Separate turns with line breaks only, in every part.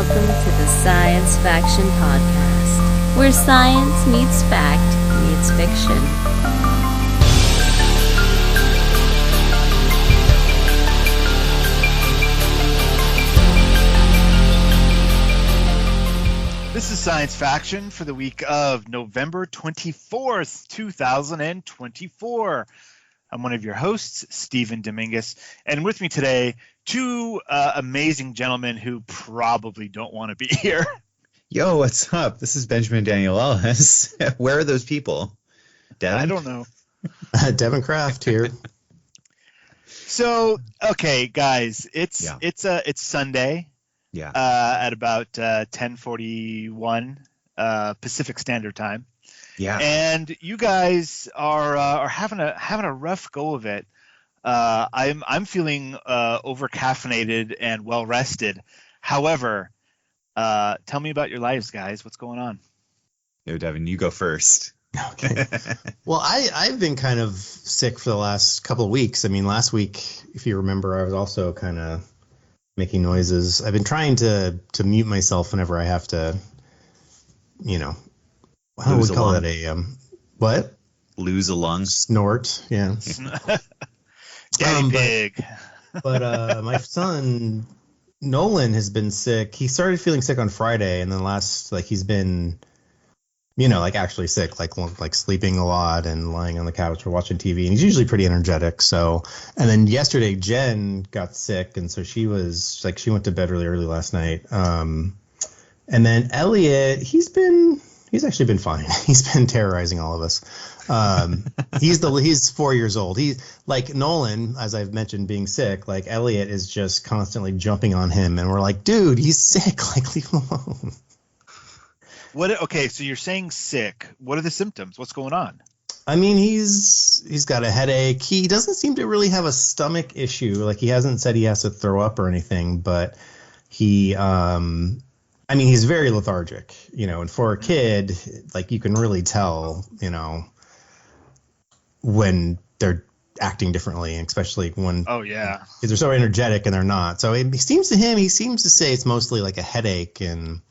welcome to the Science Faction Podcast, where science meets fact meets fiction.
This is Science Faction for the week of November 24th, 2024. I'm one of your hosts, Stephen Dominguez, and with me today, two amazing gentlemen who probably don't want to be here.
Yo, what's up? This is Benjamin Daniel Ellis. Where are those people? Devon?
I don't know.
Devon Kraft here.
So, okay, guys, it's Sunday.
Yeah.
At about 10:41 Pacific Standard Time.
Yeah.
And you guys are having a rough go of it. I'm feeling over caffeinated and well rested. However, tell me about your lives, guys. What's going on?
Yo, Devon, you go first.
Okay. Well, I've been kind of sick for the last couple of weeks. I mean, last week, if you remember, I was also kind of making noises. I've been trying to mute myself whenever I have to, how would we call it? What?
Lose a lung.
Snort, yeah.
Daddy pig.
But my son, Nolan, has been sick. He started feeling sick on Friday, and then he's been, actually sick, like sleeping a lot and lying on the couch or watching TV. And he's usually pretty energetic. So, and then yesterday, Jen got sick, and so she went to bed really early last night. And then Elliot, he's actually been fine. He's been terrorizing all of us. He's 4 years old. He's like Nolan, as I've mentioned, being sick. Like Elliot is just constantly jumping on him, and we're like, dude, he's sick. Like, leave him alone.
Okay, so you're saying sick. What are the symptoms? What's going on?
I mean, he's got a headache. He doesn't seem to really have a stomach issue. Like, he hasn't said he has to throw up or anything, but he's very lethargic, and for a kid, like, you can really tell, when they're acting differently, especially when they're so energetic and they're not. So he seems to say it's mostly like a headache. And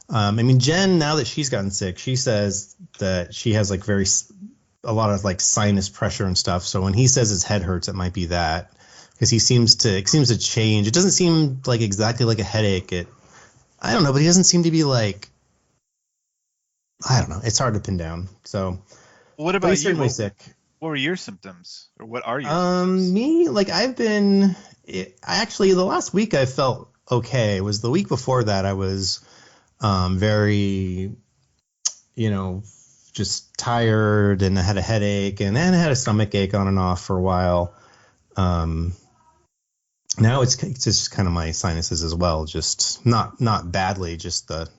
Jen, now that she's gotten sick, she says that she has like a lot of like sinus pressure and stuff. So when he says his head hurts, it might be that, because it seems to change. It doesn't seem like exactly like a headache. I don't know, but he doesn't seem to be like, I don't know. It's hard to pin down. So
what about you?
Certainly sick.
What were your symptoms, or what are your
symptoms? Me, like the last week I felt okay. It was the week before that I was very, just tired, and I had a headache, and then I had a stomach ache on and off for a while. Now it's just kind of my sinuses as well, just not badly, just the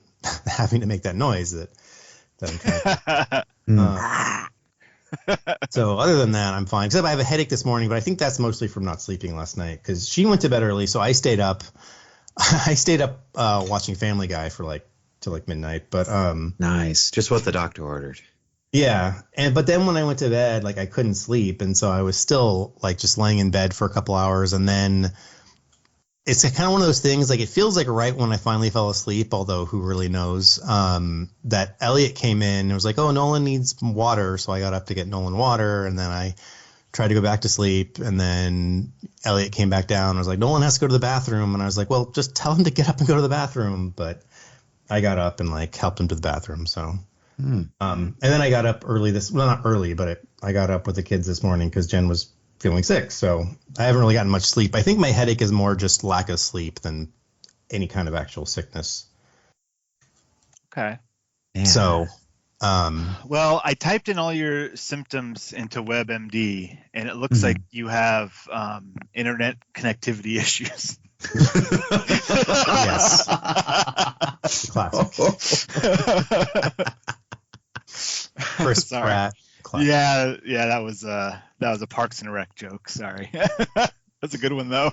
having to make that noise that I'm kind of. So other than that, I'm fine. Except I have a headache this morning, but I think that's mostly from not sleeping last night, because she went to bed early, so I stayed up. Watching Family Guy till midnight. But
nice, just what the doctor ordered.
Yeah, but then when I went to bed, like, I couldn't sleep, and so I was still like just laying in bed for a couple hours, and then it's kind of one of those things, like, it feels like right when I finally fell asleep, although who really knows, that Elliot came in and was like, oh, Nolan needs water, so I got up to get Nolan water, and then I tried to go back to sleep, and then Elliot came back down and was like, Nolan has to go to the bathroom, and I was like, well, just tell him to get up and go to the bathroom, but I got up and like helped him to the bathroom, so... and then I got up early not early, but I got up with the kids this morning because Jen was feeling sick. So I haven't really gotten much sleep. I think my headache is more just lack of sleep than any kind of actual sickness.
Okay.
Yeah.
So,
well, I typed in all your symptoms into WebMD, and it looks like you have internet connectivity issues.
Yes. Classic. Chris Pratt. Classic.
Yeah, that was a Parks and Rec joke. Sorry. That's a good one though.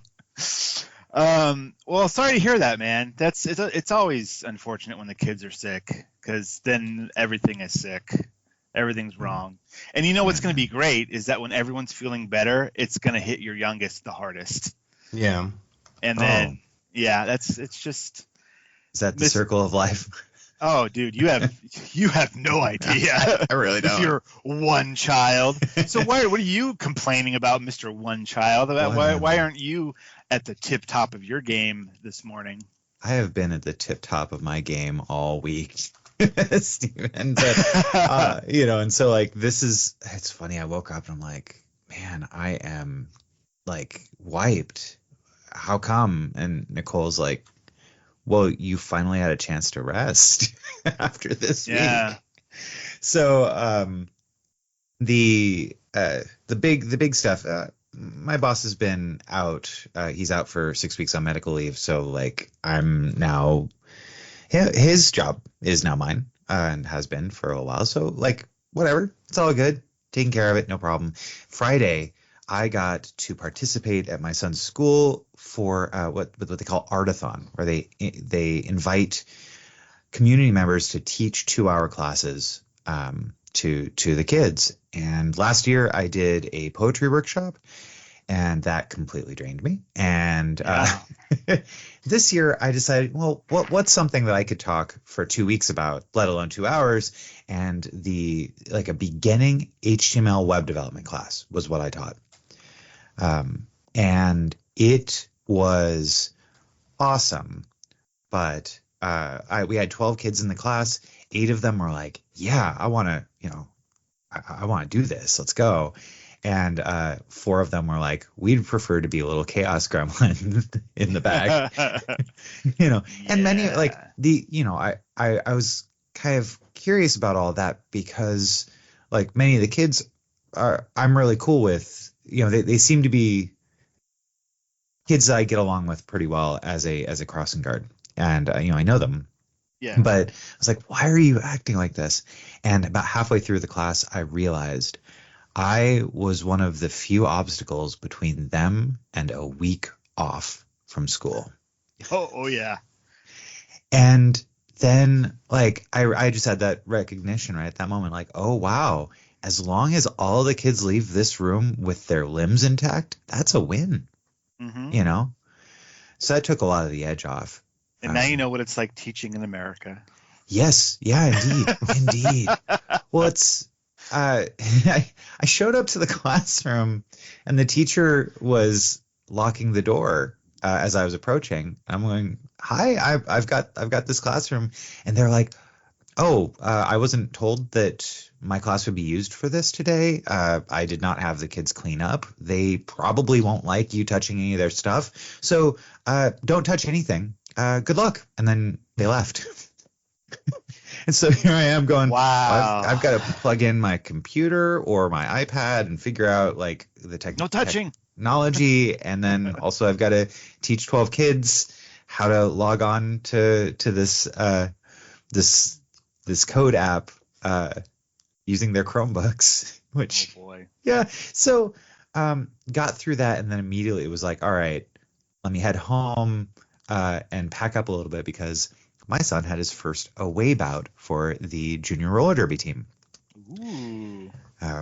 Well, sorry to hear that, man. It's always unfortunate when the kids are sick, because then everything is sick. Everything's wrong. And you know what's going to be great is that when everyone's feeling better, it's going to hit your youngest the hardest.
Yeah.
And then, it's just
Is that the
Miss-
circle of life?
Oh, dude, you have no idea.
I really
If
don't.
you're one child. So what are you complaining about, Mr. One Child? Why aren't you at the tip top of your game this morning?
I have been at the tip top of my game all week, Steven. But, and so like it's funny. I woke up and I'm like, man, I am like wiped. How come? And Nicole's like, well, you finally had a chance to rest after this week. So the big stuff. My boss has been out. He's out for 6 weeks on medical leave. So like I'm now, his job is now mine and has been for a while. So like whatever, it's all good. Taking care of it, no problem. Friday, I got to participate at my son's school for what they call Artathon, where they invite community members to teach 2-hour classes to the kids. And last year I did a poetry workshop, and that completely drained me. And this year I decided, well, what's something that I could talk for 2 weeks about, let alone 2 hours? And a beginning HTML web development class was what I taught. And it was awesome, but we had 12 kids in the class. 8 of them were like, yeah, I want to do this. Let's go. And 4 of them were like, we'd prefer to be a little chaos gremlin in the back, and many like I was kind of curious about all that because like many of the kids I'm really cool with, they seem to be kids that I get along with pretty well as a crossing guard. And, I know them.
Yeah.
But I was like, why are you acting like this? And about halfway through the class, I realized I was one of the few obstacles between them and a week off from school.
Oh yeah.
And then like I just had that recognition right at that moment, like, oh wow, as long as all the kids leave this room with their limbs intact, that's a win.
Mm-hmm.
So that took a lot of the edge off.
And now you know what it's like teaching in America.
Yes. Yeah, indeed. Indeed. Well, it's I showed up to the classroom and the teacher was locking the door as I was approaching. I'm going, hi, I've got this classroom. And they're like, oh, I wasn't told that my class would be used for this today. I did not have the kids clean up. They probably won't like you touching any of their stuff. So don't touch anything. Good luck. And then they left. And so here I am going,
wow,
I've got to plug in my computer or my iPad and figure out like the technology. And then also I've got to teach 12 kids how to log on to this code app using their Chromebooks, which,
oh boy.
Yeah. So got through that. And then immediately it was like, all right, let me head home and pack up a little bit because my son had his first away bout for the junior roller derby team.
Ooh.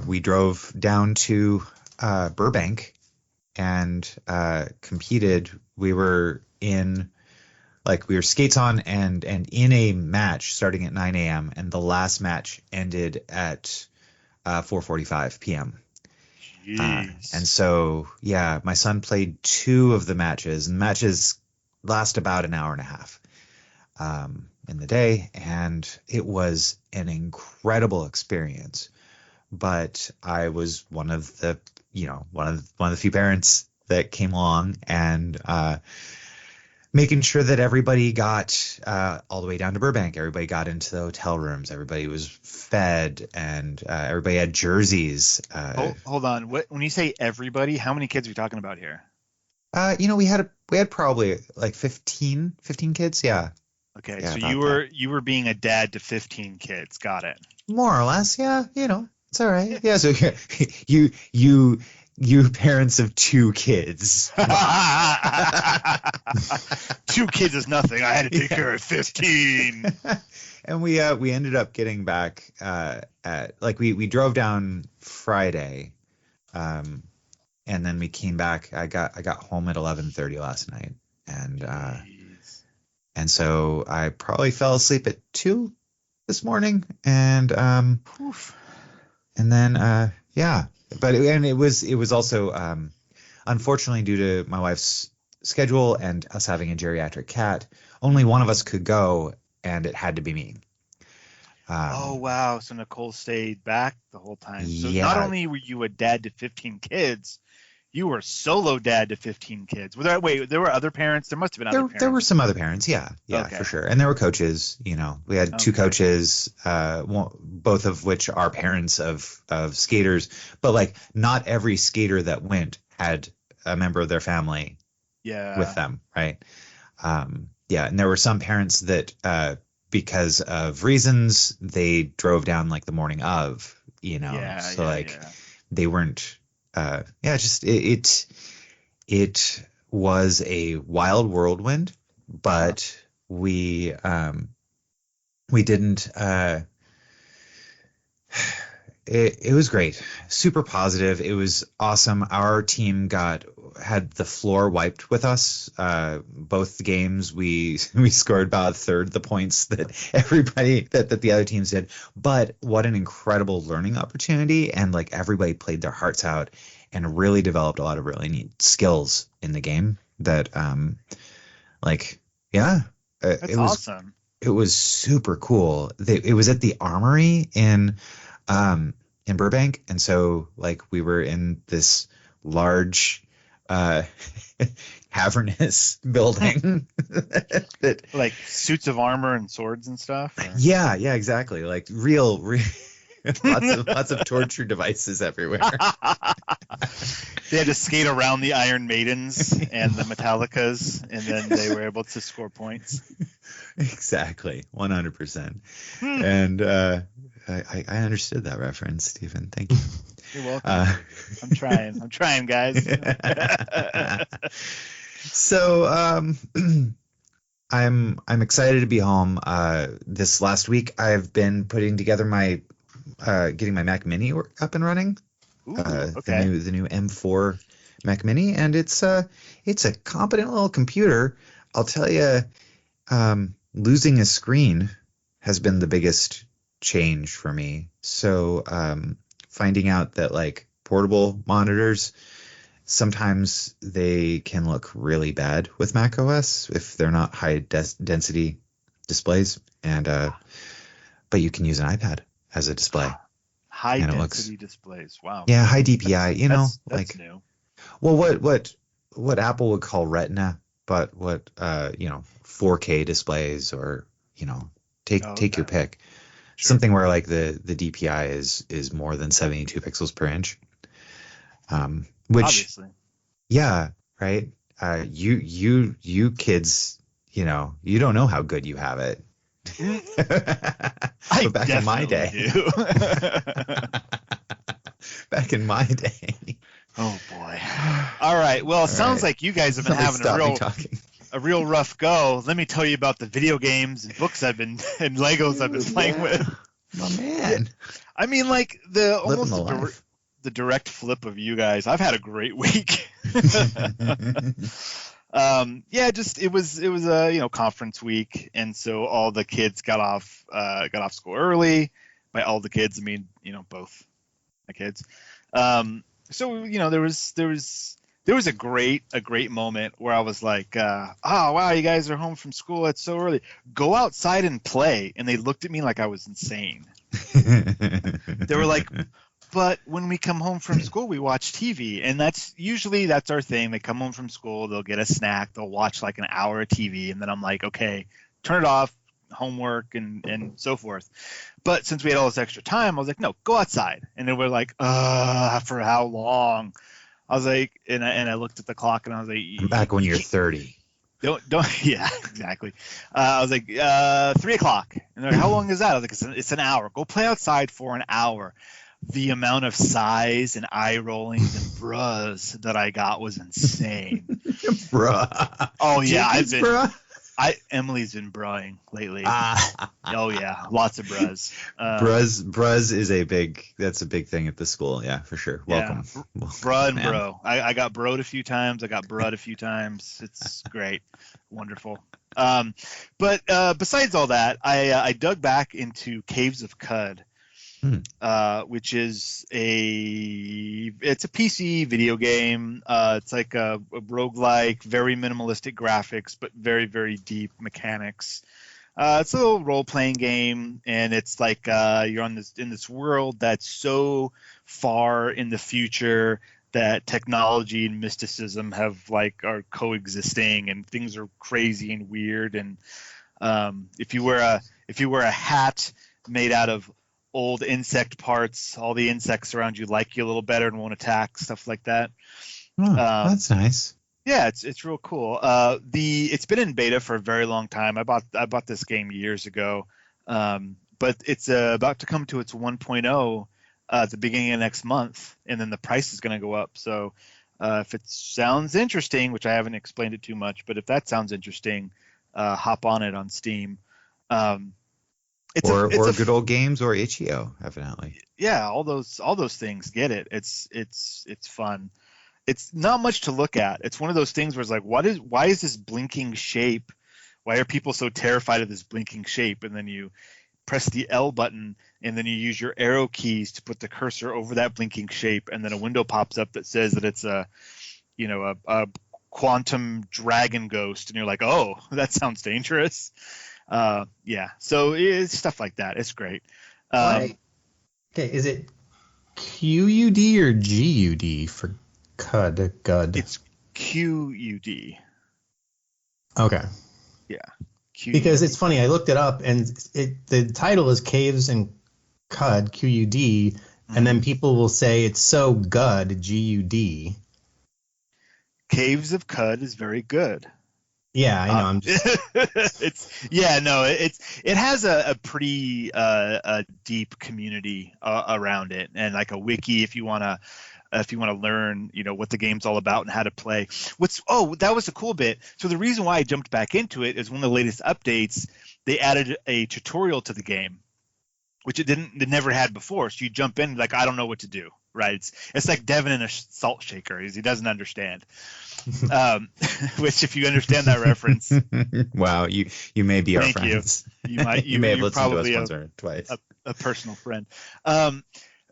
We drove down to Burbank and competed. We were skates on and in a match starting at 9 a.m. and the last match ended at 4:45 p.m. And so, yeah, my son played 2 of the matches, and matches last about an hour and a half in the day, and it was an incredible experience. But I was one of the few parents that came along and making sure that everybody got all the way down to Burbank. Everybody got into the hotel rooms. Everybody was fed, and everybody had jerseys.
Hold on. When you say everybody, how many kids are we talking about here?
We had probably like 15 kids. Yeah.
Okay,
yeah,
so
that.
you were being a dad to 15 kids. Got it.
More or less. Yeah. It's all right. Yeah. So you parents of 2 kids.
2 kids is nothing. I had to take care of 15.
And we ended up getting back we drove down Friday, and then we came back. I got home at 11:30 last night, and And so I probably fell asleep at 2 this morning, and
Oof.
then yeah, but it was also unfortunately, due to my wife's schedule and us having a geriatric cat, only one of us could go, and it had to be me.
Oh, wow. So Nicole stayed back the whole time. So
Yeah.
not only were you a dad to 15 kids, you were solo dad to 15 kids. There were other parents? There must have been other parents.
There were some other parents, yeah,
Okay.
for sure. And there were coaches, we had 2 coaches, both of which are parents of skaters, but like not every skater that went had a member of their family with them, right? Yeah, and there were some parents that because of reasons they drove down like the morning of, they weren't just it was a wild whirlwind, but we didn't it was great, super positive. It was awesome. Our team had the floor wiped with us. Both the games we scored about a third the points that everybody that the other teams did. But what an incredible learning opportunity, and like everybody played their hearts out and really developed a lot of really neat skills in the game that
That's awesome.
It was super cool. It was at the Armory in Burbank, and so like we were in this large cavernous building that
like suits of armor and swords and stuff. Or?
Yeah, exactly. Like real lots of torture devices everywhere.
They had to skate around the Iron Maidens and the Metallicas, and then they were able to score points.
Exactly, 100%. And I understood that reference, Stephen. Thank you.
You're welcome. I'm trying, guys.
So I'm excited to be home. This last week I've been putting together my getting my Mac Mini up and running.
Ooh, okay.
The new M4 Mac Mini, and it's a competent little computer. I'll tell you, losing a screen has been the biggest change for me. So finding out that like portable monitors, sometimes they can look really bad with Mac OS if they're not high density displays, and but you can use an iPad as a display.
High density displays. Wow.
Yeah, high DPI.
That's new.
Well, what Apple would call Retina, but what 4K displays, or take your pick. Sure. Something where like the DPI is more than 72 pixels per inch. Which
obviously.
Yeah, right. You kids, you don't know how good you have it.
Back in my day.
Back in my day.
Oh boy. All right. Well, it sounds like you guys have been having a real rough go. Let me tell you about the video games and books and Legos I've been playing with.
Oh man.
I mean, like the direct flip of you guys. I've had a great week. It was a conference week, and so all the kids got off school early. By all the kids, I mean both my kids. So there was a great moment where I was like, oh wow, you guys are home from school. It's so early. Go outside and play. And they looked at me like I was insane. They were like, but when we come home from school, we watch TV, and that's our thing. They come home from school, they'll get a snack, they'll watch like an hour of TV, and then I'm like, okay, turn it off, homework and so forth. But since we had all this extra time, I was like, no, go outside. And they were like, for how long? I was like, and I looked at the clock, and I was like,
back when you're 30.
Don't yeah, exactly. I was like, 3 o'clock. And they're like, how long is that? I was like, it's an hour. Go play outside for an hour. The amount of sighs and eye rollings and bruhs that I got was insane.
Bruh.
Oh yeah,
bruh.
Emily's been brewing lately.
Ah.
Oh yeah, lots of bruz.
Bruz is a big thing at the school. Yeah, for sure.
Yeah,
Welcome.
bruh and
Man.
bro. I got broed a few times. I got brud a few times. It's great, wonderful. But besides all that, I dug back into Caves of Cud, which is it's a PC video game. It's like a roguelike, very minimalistic graphics, but very, very deep mechanics. It's a little role-playing game, and it's like you're in this world that's so far in the future that technology and mysticism are coexisting, and things are crazy and weird. And if you wear a hat made out of old insect parts, all the insects around you like you a little better and won't attack, stuff like that.
Oh, that's nice.
Yeah, it's real cool. It's been in beta for a very long time. I bought this game years ago, but it's about to come to its 1.0 at the beginning of next month, and then the price is going to go up. So if it sounds interesting, which I haven't explained it too much, but if that sounds interesting, hop on it on Steam.
Or good old games or itch.io, evidently.
Yeah, all those things. Get it? It's fun. It's not much to look at. It's one of those things where it's like, why is this blinking shape? Why are people so terrified of this blinking shape? And then you press the L button, and then you use your arrow keys to put the cursor over that blinking shape, and then a window pops up that says that it's a quantum dragon ghost, and you're like, oh, that sounds dangerous. Yeah, so it's stuff like that. It's great.
Okay, is it QUD or GUD for Cud?
It's QUD.
Okay.
Yeah. QUD.
Because it's funny, I looked it up, and the title is Caves and Cud, QUD, and then people will say it's so good, GUD.
Caves of Cud is very good.
Yeah, I know. I'm just...
it has a pretty deep community around it, and like a wiki if you want to learn, what the game's all about and how to play. That was a cool bit. So the reason why I jumped back into it is one of the latest updates, they added a tutorial to the game, which it never had before. So you jump in like, I don't know what to do. Right. It's like Devon in a salt shaker. He doesn't understand. Which, if you understand that reference,
wow, you may be our
thank
friends.
You might.
You may have listened to us
probably
once or twice.
A personal friend.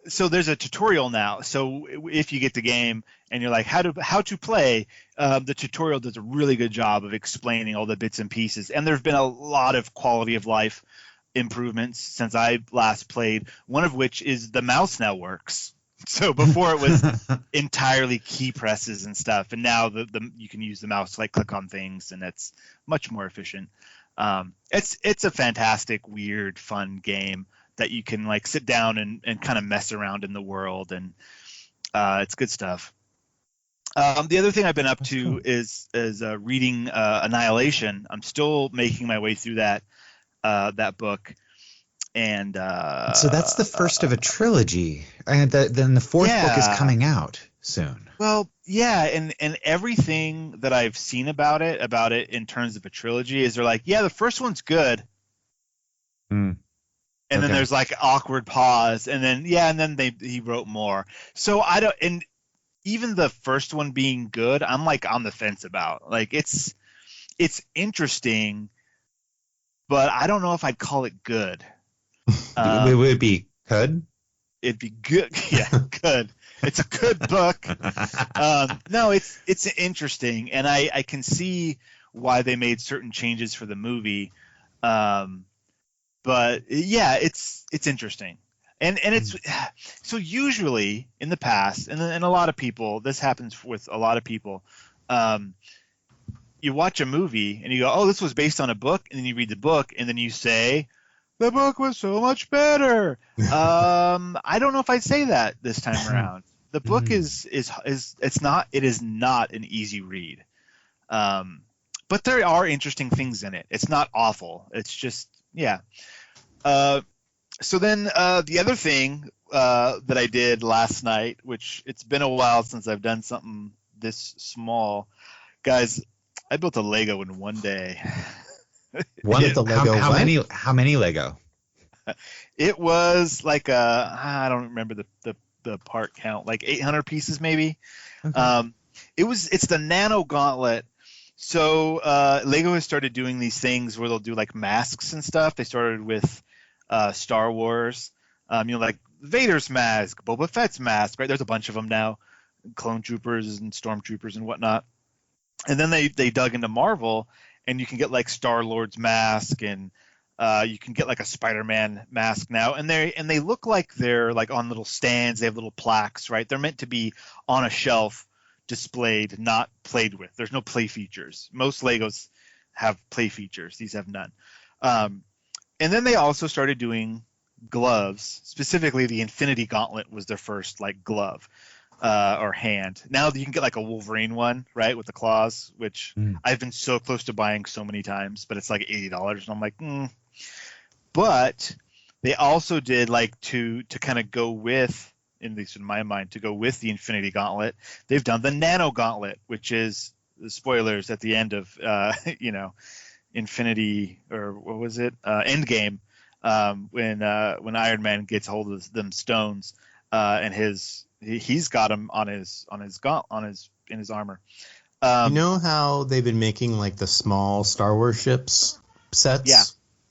So there's a tutorial now. So if you get the game and you're like, how to play, the tutorial does a really good job of explaining all the bits and pieces. And there's been a lot of quality of life improvements since I last played. One of which is the mouse now works. So before it was entirely key presses and stuff, and now you can use the mouse to like click on things, and it's much more efficient. It's a fantastic, weird, fun game that you can like sit down and kind of mess around in the world, and it's good stuff. The other thing I've been up to is reading Annihilation. I'm still making my way through that book. And
so that's the first of a trilogy, and then the fourth book is coming out soon.
Well, yeah, and everything that I've seen about it in terms of a trilogy is they're like, yeah, the first one's good, and then there's like awkward pause, and then he wrote more. So I don't, and even the first one being good, I'm like on the fence about. Like it's interesting, but I don't know if I'd call it good.
It would be good.
It'd be good. Yeah, good. It's a good book. No, it's interesting, and I can see why they made certain changes for the movie. But yeah, it's interesting, and it's so usually in the past, and a lot of people, this happens with a lot of people. You watch a movie and you go, "Oh, this was based on a book," and then you read the book, and then you say, the book was so much better. I don't know if I'd say that this time around. The book is not an easy read. But there are interesting things in it. It's not awful. It's just, yeah. So then the other thing that I did last night, which it's been a while since I've done something this small. Guys, I built a Lego in one day.
One
With the Lego
how
what?
many Lego?
It was like I don't remember the part count, like 800 pieces maybe.
Okay.
It's the Nano Gauntlet. So Lego has started doing these things where they'll do like masks and stuff. They started with Star Wars, like Vader's mask, Boba Fett's mask, right? There's a bunch of them now, clone troopers and stormtroopers and whatnot. And then they dug into Marvel, and you can get like Star-Lord's mask, and you can get like a Spider-Man mask now, and they look like they're like on little stands. They have little plaques, right? They're meant to be on a shelf, displayed, not played with. There's no play features. Most Legos have play features. These have none. And then they also started doing gloves. Specifically, the Infinity Gauntlet was their first like glove or hand. Now you can get like a Wolverine one, right, with the claws, which I've been so close to buying so many times, but it's like $80, and I'm like, But they also did like to kind of go with, at least in my mind, to go with the Infinity Gauntlet. They've done the Nano Gauntlet, which is the spoilers at the end of Infinity, or what was it, Endgame, when Iron Man gets hold of them stones, and he's got them on his in his armor.
You know how they've been making like the small Star Wars ships sets?
Yeah.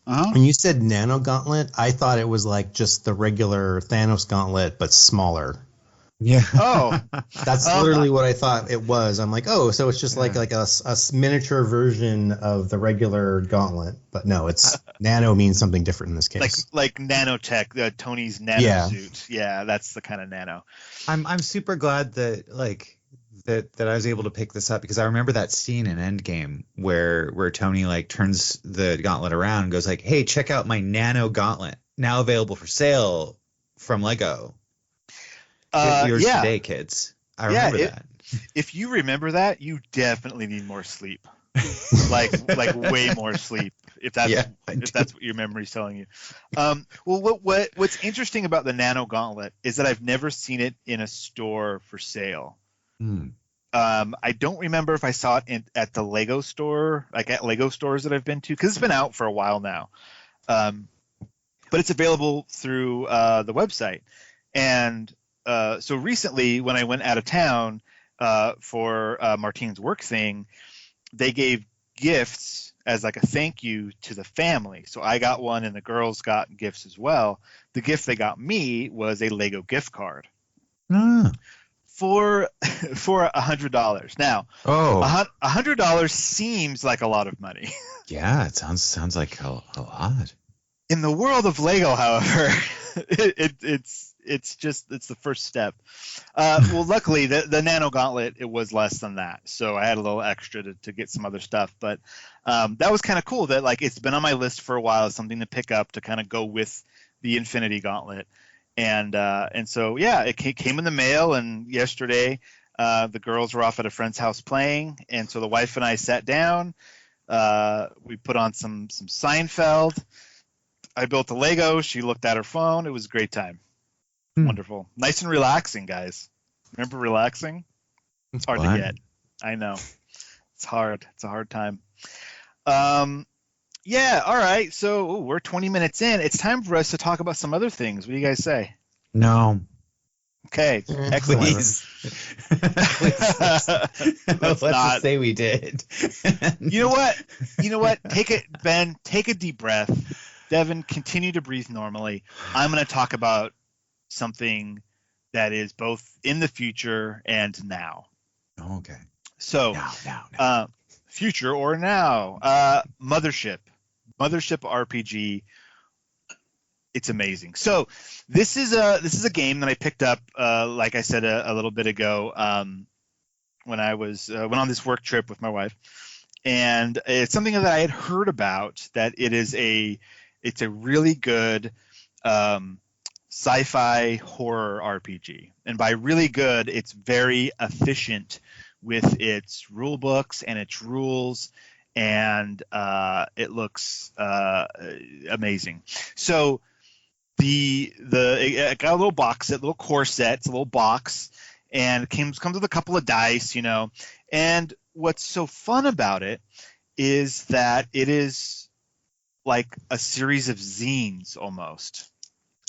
Uh-huh.
When you said Nano Gauntlet, I thought it was like just the regular Thanos Gauntlet, but smaller.
Yeah.
Oh,
That's literally what I thought it was. I'm like, oh, so it's just like a miniature version of the regular Gauntlet. But no, it's Nano means something different in this case.
like nanotech, Tony's nano suit. Yeah, that's the kind of nano.
I'm super glad that that I was able to pick this up, because I remember that scene in Endgame where Tony like turns the gauntlet around and goes like, "Hey, check out my Nano Gauntlet, now available for sale from Lego. Get yours today, kids." I remember that.
If you remember that, you definitely need more sleep. like way more sleep, if that's what your memory's telling you. Well, what's interesting about the Nano Gauntlet is that I've never seen it in a store for sale. I don't remember if I saw it at the Lego store, like at Lego stores that I've been to, because it's been out for a while now. But it's available through the website. And so recently, when I went out of town for Martine's work thing, they gave gifts as like a thank you to the family. So I got one, and the girls got gifts as well. The gift they got me was a Lego gift card. For $100. Now, $100 seems like a lot of money.
Yeah, it sounds like a lot.
In the world of Lego, however, it's the first step. Well, luckily the Nano Gauntlet, it was less than that, so I had a little extra to get some other stuff. But that was kind of cool. That like it's been on my list for a while as something to pick up to kind of go with the Infinity Gauntlet. And so, yeah, it came in the mail, and yesterday the girls were off at a friend's house playing, and so the wife and I sat down. We put on some Seinfeld. I built a Lego. She looked at her phone. It was a great time. Wonderful. Nice and relaxing, guys. Remember relaxing? It's hard to get. I know. It's hard. It's a hard time. Yeah, all right. So we're 20 minutes in. It's time for us to talk about some other things. What do you guys say?
No.
Okay, excellent.
Please. Let's just say we did.
You know what? Ben, take a deep breath. Devon, continue to breathe normally. I'm going to talk about something that is both in the future and now.
Okay.
So,
now.
Future or now. Mothership RPG. It's amazing. So this is a game that I picked up, like I said a little bit ago, when I went on this work trip with my wife, and it's something that I had heard about. That it's a really good sci-fi horror RPG, and by really good, it's very efficient with its rule books and its rules. And it looks amazing. So it got a little box set, little core set, it's a little box, and it comes with a couple of dice, And what's so fun about it is that it is like a series of zines almost.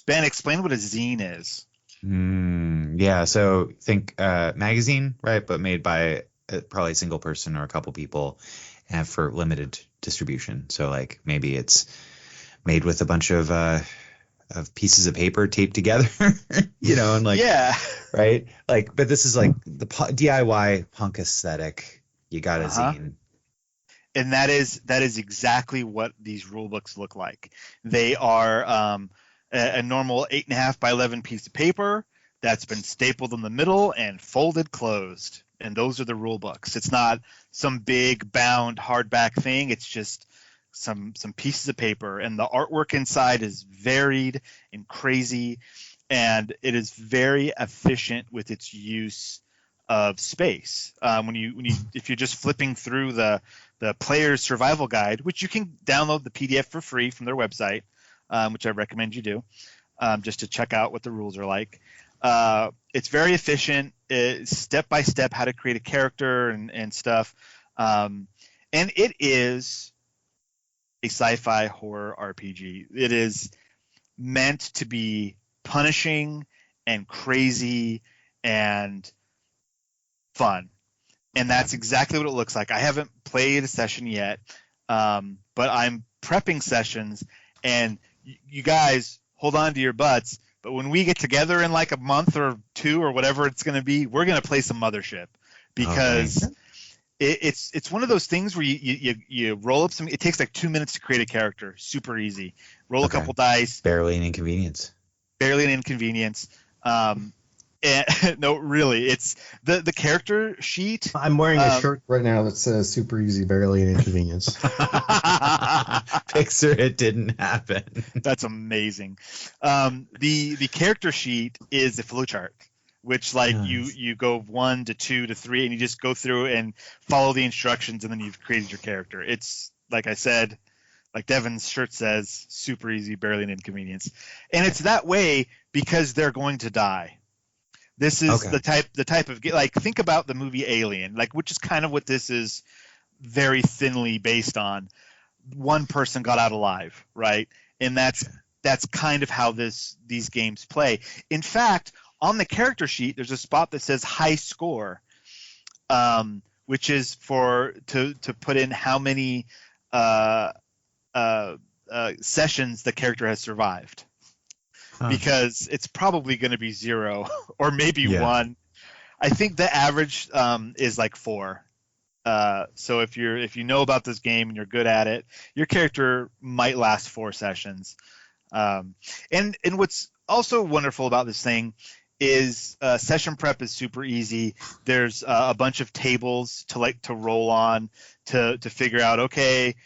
Ben, explain what a zine is.
Yeah, so think magazine, right? But made by probably a single person or a couple people, and for limited distribution. So like maybe it's made with a bunch of pieces of paper taped together, and like
Yeah.
right, like. But this is like the DIY punk aesthetic. You got a zine.
And that is exactly what these rule books look like. They are a normal 8.5 by 11 piece of paper that's been stapled in the middle and folded closed. And those are the rule books. It's not some big bound hardback thing. It's just some pieces of paper. And the artwork inside is varied and crazy. And it is very efficient with its use of space. If you're just flipping through the player's survival guide, which you can download the PDF for free from their website, which I recommend you do, just to check out what the rules are like. It's very efficient, step by step how to create a character and stuff. And it is a sci-fi horror RPG. It is meant to be punishing and crazy and fun. And that's exactly what it looks like. I haven't played a session yet, but I'm prepping sessions, and you guys hold on to your butts. But when we get together in like a month or two or whatever it's going to be, we're going to play some Mothership, because it's one of those things where you roll up some. It takes like 2 minutes to create a character, super easy. Roll a couple dice.
Barely an inconvenience.
No, really, it's the character sheet.
I'm wearing a shirt right now that says "Super Easy, Barely an Inconvenience."
Picture it didn't happen.
That's amazing. The character sheet is a flowchart, which you go 1 to 2 to 3, and you just go through and follow the instructions, and then you've created your character. It's like I said, like Devon's shirt says, super easy, barely an inconvenience, and it's that way because they're going to die. This is the type of, like, think about the movie Alien, like, which is kind of what this is very thinly based on. One person got out alive, right? And that's kind of how these games play. In fact, on the character sheet, there's a spot that says high score, which is to put in how many sessions the character has survived. Because it's probably going to be 0 or maybe 1. I think the average is like 4. So if you know about this game and you're good at it, your character might last 4 sessions. And what's also wonderful about this thing is session prep is super easy. There's a bunch of tables to roll on to figure out, okay,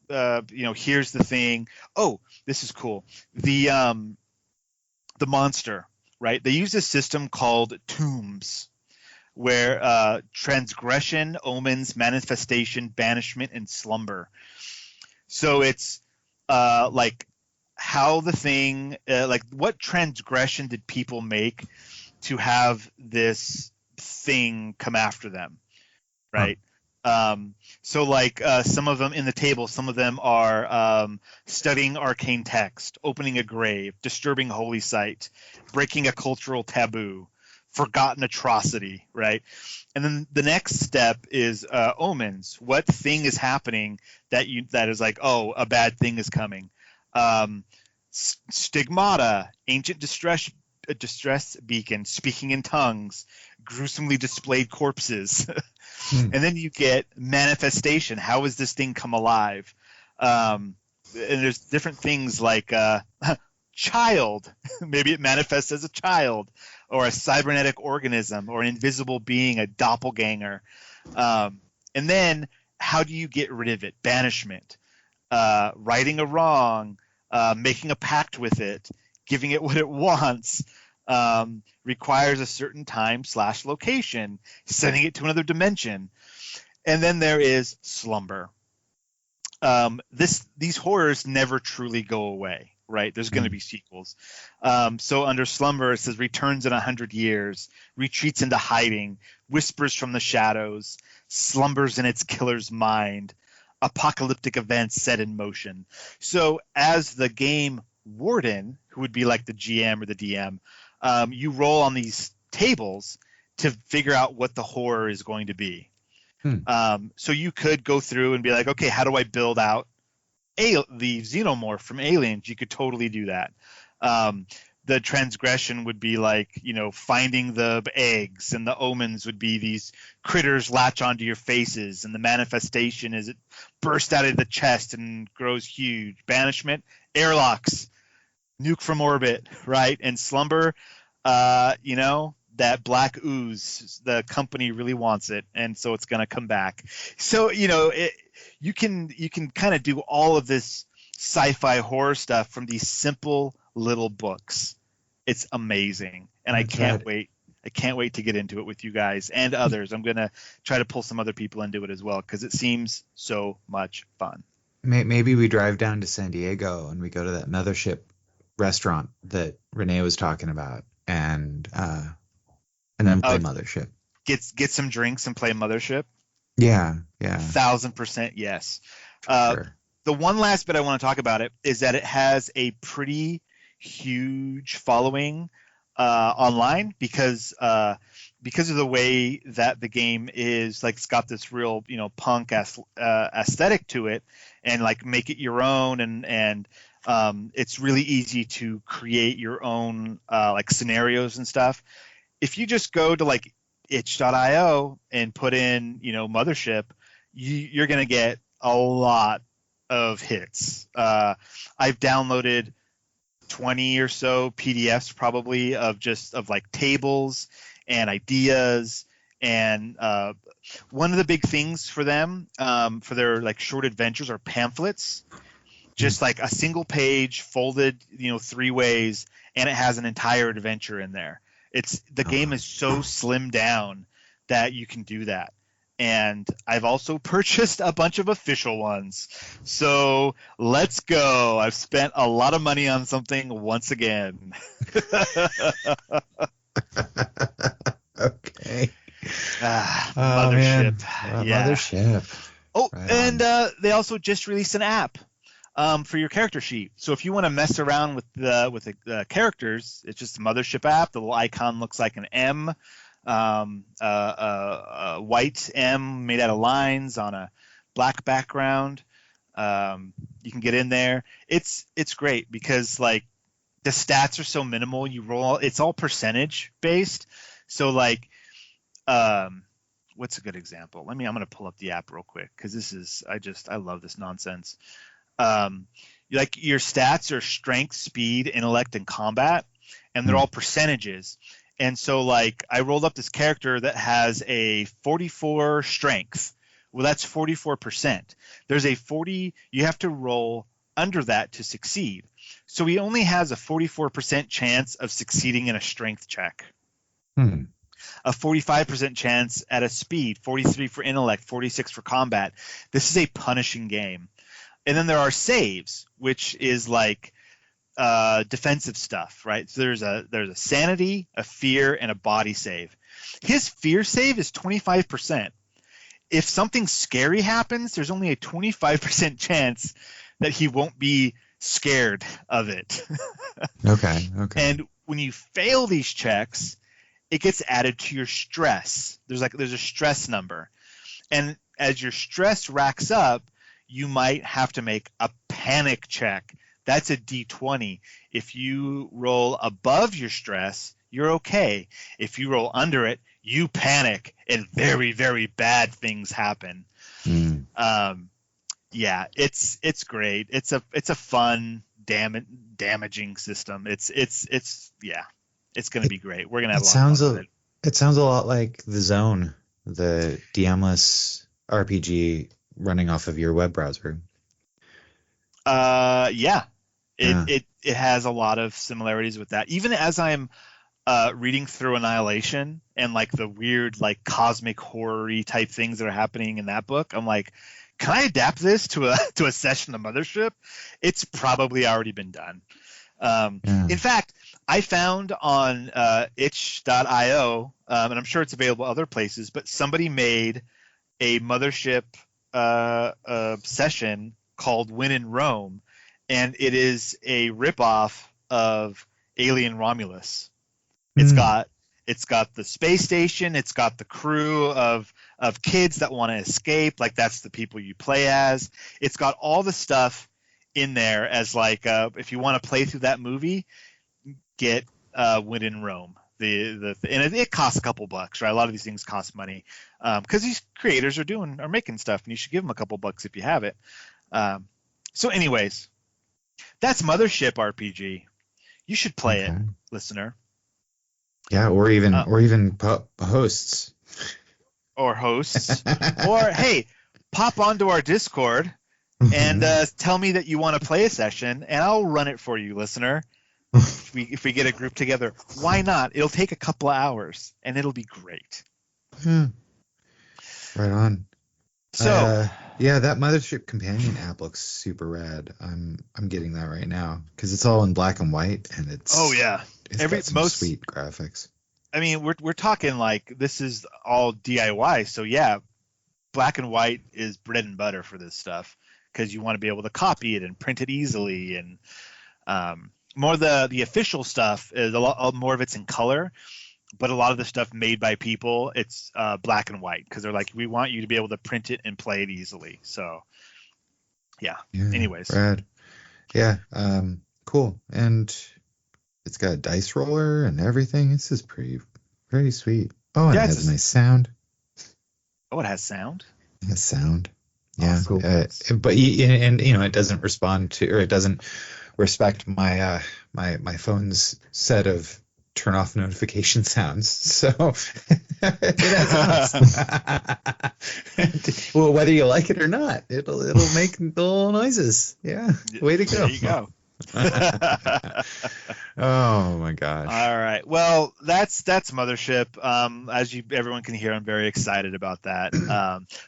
here's the thing. Oh, this is cool. The monster, right? They use a system called tombs, where transgression, omens, manifestation, banishment, and slumber. So it's like how the thing, like what transgression did people make to have this thing come after them, right? So like some of them in the table, some of them are studying arcane text, opening a grave, disturbing holy site, breaking a cultural taboo, forgotten atrocity, right? And then the next step is omens. What thing is happening that is like, oh, a bad thing is coming? Stigmata, ancient distress beacon, speaking in tongues, gruesomely displayed corpses. And then you get manifestation. How has this thing come alive? And there's different things like child. Maybe it manifests as a child, or a cybernetic organism, or an invisible being, a doppelganger. And then how do you get rid of it? Banishment, righting a wrong, making a pact with it, giving it what it wants. Requires a certain time/location, sending it to another dimension. And then there is slumber. These horrors never truly go away, right? There's going to be sequels. So under slumber, it says returns in 100 years, retreats into hiding, whispers from the shadows, slumbers in its killer's mind. apocalyptic events set in motion. So as the game warden, who would be like the GM or the DM, you roll on these tables to figure out what the horror is going to be. So you could go through and be like, okay, how do I build out the xenomorph from Aliens? You could totally do that. The transgression would be like, finding the eggs, and the omens would be these critters latch onto your faces, and the manifestation is it bursts out of the chest and grows huge. Banishment, airlocks, nuke from orbit, right? And slumber, that black ooze, the company really wants it, and so it's going to come back. So you can kind of do all of this sci-fi horror stuff from these simple little books. It's amazing, and I can't wait to get into it with you guys and others. I'm going to try to pull some other people into it as well, because it seems so much fun.
Maybe we drive down to San Diego and we go to that Mothership restaurant that Renee was talking about, and then play Mothership.
Get some drinks and play Mothership.
Yeah.
1,000% yes.
Sure.
The one last bit I want to talk about it is that it has a pretty huge following online because of the way that the game is, like, it's got this real punk aesthetic to it, and like make it your own, and it's really easy to create your own like scenarios and stuff. If you just go to like itch.io and put in Mothership, you're gonna get a lot of hits. I've downloaded 20 or so PDFs probably of like tables and ideas, and one of the big things for them for their like short adventures are pamphlets, just like a single page folded 3 ways, and it has an entire adventure in there. The game is so slimmed down that you can do that. And I've also purchased a bunch of official ones. So let's go. I've spent a lot of money on something once again.
Okay.
Mothership. Yeah.
Mothership.
Oh,
Right
and they also just released an app for your character sheet. So if you want to mess around with the characters, it's just a Mothership app. The little icon looks like an M. A white M made out of lines on a black background. You can get in there. It's great because like the stats are so minimal. You roll, it's all percentage based. So like, what's a good example? I'm going to pull up the app real quick, because I love this nonsense. Like your stats are strength, speed, intellect, and combat, and they're all percentages. And so like I rolled up this character that has a 44 strength. Well, that's 44%. There's a 40, you have to roll under that to succeed. So he only has a 44% chance of succeeding in a strength check. A 45% chance at a speed, 43 for intellect, 46 for combat. This is a punishing game. And then there are saves, which is like defensive stuff, right? So there's a sanity, a fear, and a body save. His fear save is 25%. If something scary happens, there's only a 25% chance that he won't be scared of it.
Okay.
And when you fail these checks, it gets added to your stress. There's a stress number. And as your stress racks up, you might have to make a panic check. That's a D20. If you roll above your stress, you're okay. If you roll under it, you panic, and very, very bad things happen. Yeah, it's great. It's a fun damaging system. It's going to be great. We're going to have a lot of fun with it.
It sounds a lot like The Zone, the DMless RPG running off of your web browser.
Yeah. It has a lot of similarities with that. Even as I'm reading through Annihilation and like the weird like cosmic horror-y type things that are happening in that book, I'm like, can I adapt this to a session of Mothership? It's probably already been done. In fact, I found on itch.io, and I'm sure it's available other places, but somebody made a Mothership session called When in Rome, and it is a ripoff of Alien Romulus. It's got the space station. It's got the crew of kids that want to escape. Like, that's the people you play as. It's got all the stuff in there as like if you want to play through that movie, get When in Rome. And it costs a couple bucks, right? A lot of these things cost money because these creators are making stuff, and you should give them a couple bucks if you have it. So, anyways, that's Mothership RPG. You should play it, listener.
Yeah, or even hosts.
Or hosts. Or, hey, pop onto our Discord and tell me that you want to play a session, and I'll run it for you, listener. If we get a group together, why not? It'll take a couple of hours, and it'll be great.
Right on.
So,
yeah, that Mothership companion app looks super rad. I'm getting that right now because it's all in black and white, and it's got some sweet graphics.
I mean, we're talking like this is all DIY, so yeah, black and white is bread and butter for this stuff because you want to be able to copy it and print it easily, and more the official stuff is a lot more of it's in color, but a lot of the stuff made by people, it's black and white because they're like, we want you to be able to print it and play it easily. So yeah. Anyways,
rad. Yeah, cool. And it's got a dice roller and everything. This is pretty sweet. Oh, and it has a nice sound.
Oh, it has sound.
It has sound. Yeah,
cool.
But it doesn't respond to, or it doesn't respect my my phone's set of turn off notification sounds. So it has well, whether you like it or not, it'll make little noises. Yeah, way to go.
There you go.
Oh my gosh.
All right. Well, that's Mothership. As everyone can hear, I'm very excited about that.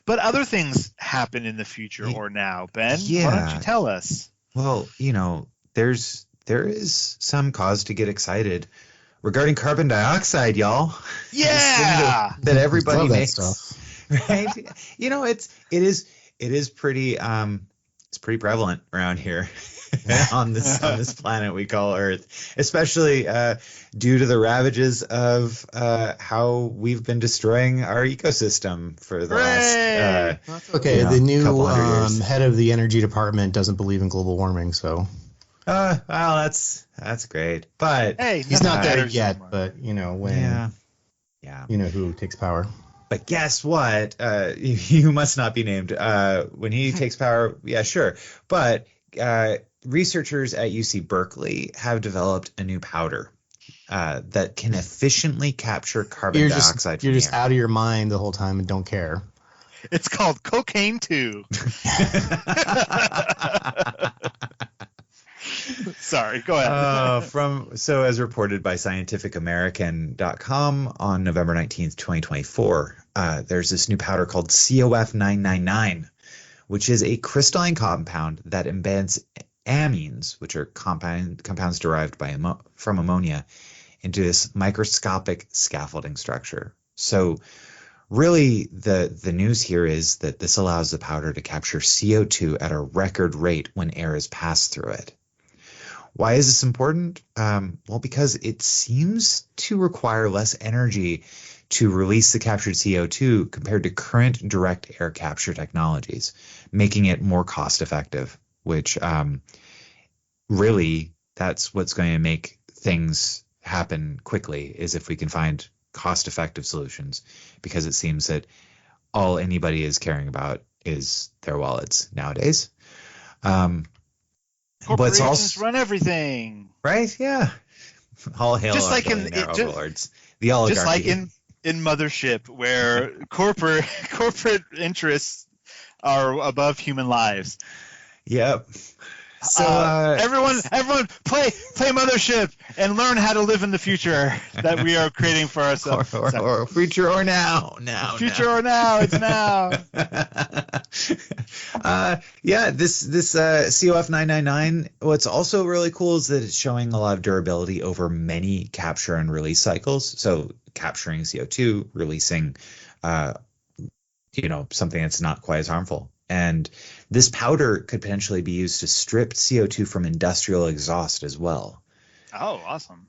But other things happen in the future or now. Ben, why don't you tell us?
Well, there is some cause to get excited regarding carbon dioxide, y'all.
Yeah.
that everybody makes.
That stuff.
Right? It is pretty it's pretty prevalent around here. on this planet we call Earth, especially due to the ravages of how we've been destroying our ecosystem for the last
the new head of the energy department doesn't believe in global warming, so
well, that's great, but
hey,
he's not there yet
anymore.
But when who takes power.
But guess what, you must not be named when he takes power. Yeah, sure. But researchers at UC Berkeley have developed a new powder that can efficiently capture carbon dioxide.
You're just out of your mind the whole time and don't care.
It's called cocaine 2. Sorry, go ahead.
So as reported by scientificamerican.com on November 19th, 2024, there's this new powder called COF 999, which is a crystalline compound that embeds amines, which are compounds derived from ammonia, into this microscopic scaffolding structure. So really the news here is that this allows the powder to capture CO2 at a record rate when air is passed through it. Why is this important? Well, because it seems to require less energy to release the captured CO2 compared to current direct air capture technologies, making it more cost effective, which really that's what's going to make things happen quickly, is if we can find cost effective solutions, because it seems that all anybody is caring about is their wallets nowadays.
Corporations run everything,
right? Yeah, all hail
just
our
like
billionaire overlords, the oligarchy.
Just like in Mothership, where corporate interests are above human lives.
Yep. So
everyone, play Mothership and learn how to live in the future that we are creating for ourselves.
Or future or now.
Future or now. It's now.
This COF 999. What's also really cool is that it's showing a lot of durability over many capture and release cycles. So capturing CO2, releasing, something that's not quite as harmful. And this powder could potentially be used to strip CO2 from industrial exhaust as well.
Oh, awesome.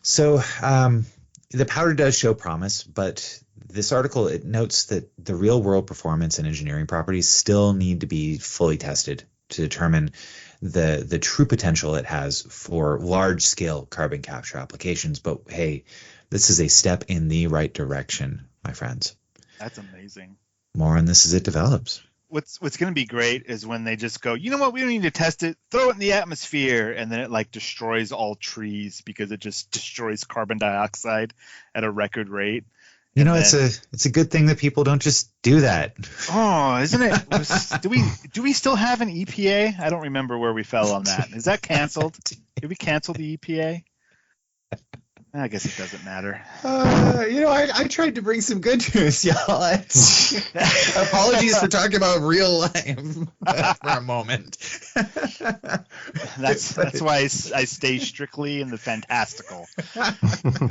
So the powder does show promise, but this article, it notes that the real world performance and engineering properties still need to be fully tested to determine the true potential it has for large scale carbon capture applications. But hey, this is a step in the right direction, my friends.
That's amazing.
More on this as it develops.
What's going to be great is when they just go, you know what, we don't need to test it, throw it in the atmosphere, and then it like destroys all trees because it just destroys carbon dioxide at a record rate.
You know, it's a good thing that people don't just do that.
Oh, isn't it? Do we still have an EPA? I don't remember where we fell on that. Is that canceled? Did we cancel the EPA? I guess it doesn't matter.
I tried to bring some good news, y'all. Apologies for talking about real life for a moment.
That's why I stay strictly in the fantastical.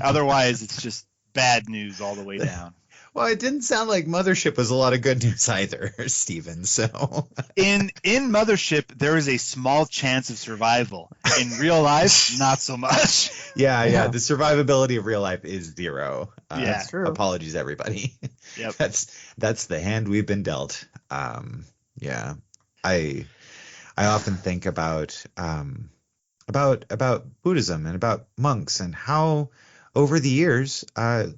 Otherwise, it's just bad news all the way down.
Well, it didn't sound like Mothership was a lot of good news either, Steven. So
in Mothership, there is a small chance of survival. In real life, not so much.
Yeah. The survivability of real life is zero.
That's
true.
Apologies, everybody.
Yep.
That's the hand we've been dealt. Yeah. I often think about Buddhism and about monks and how over the years,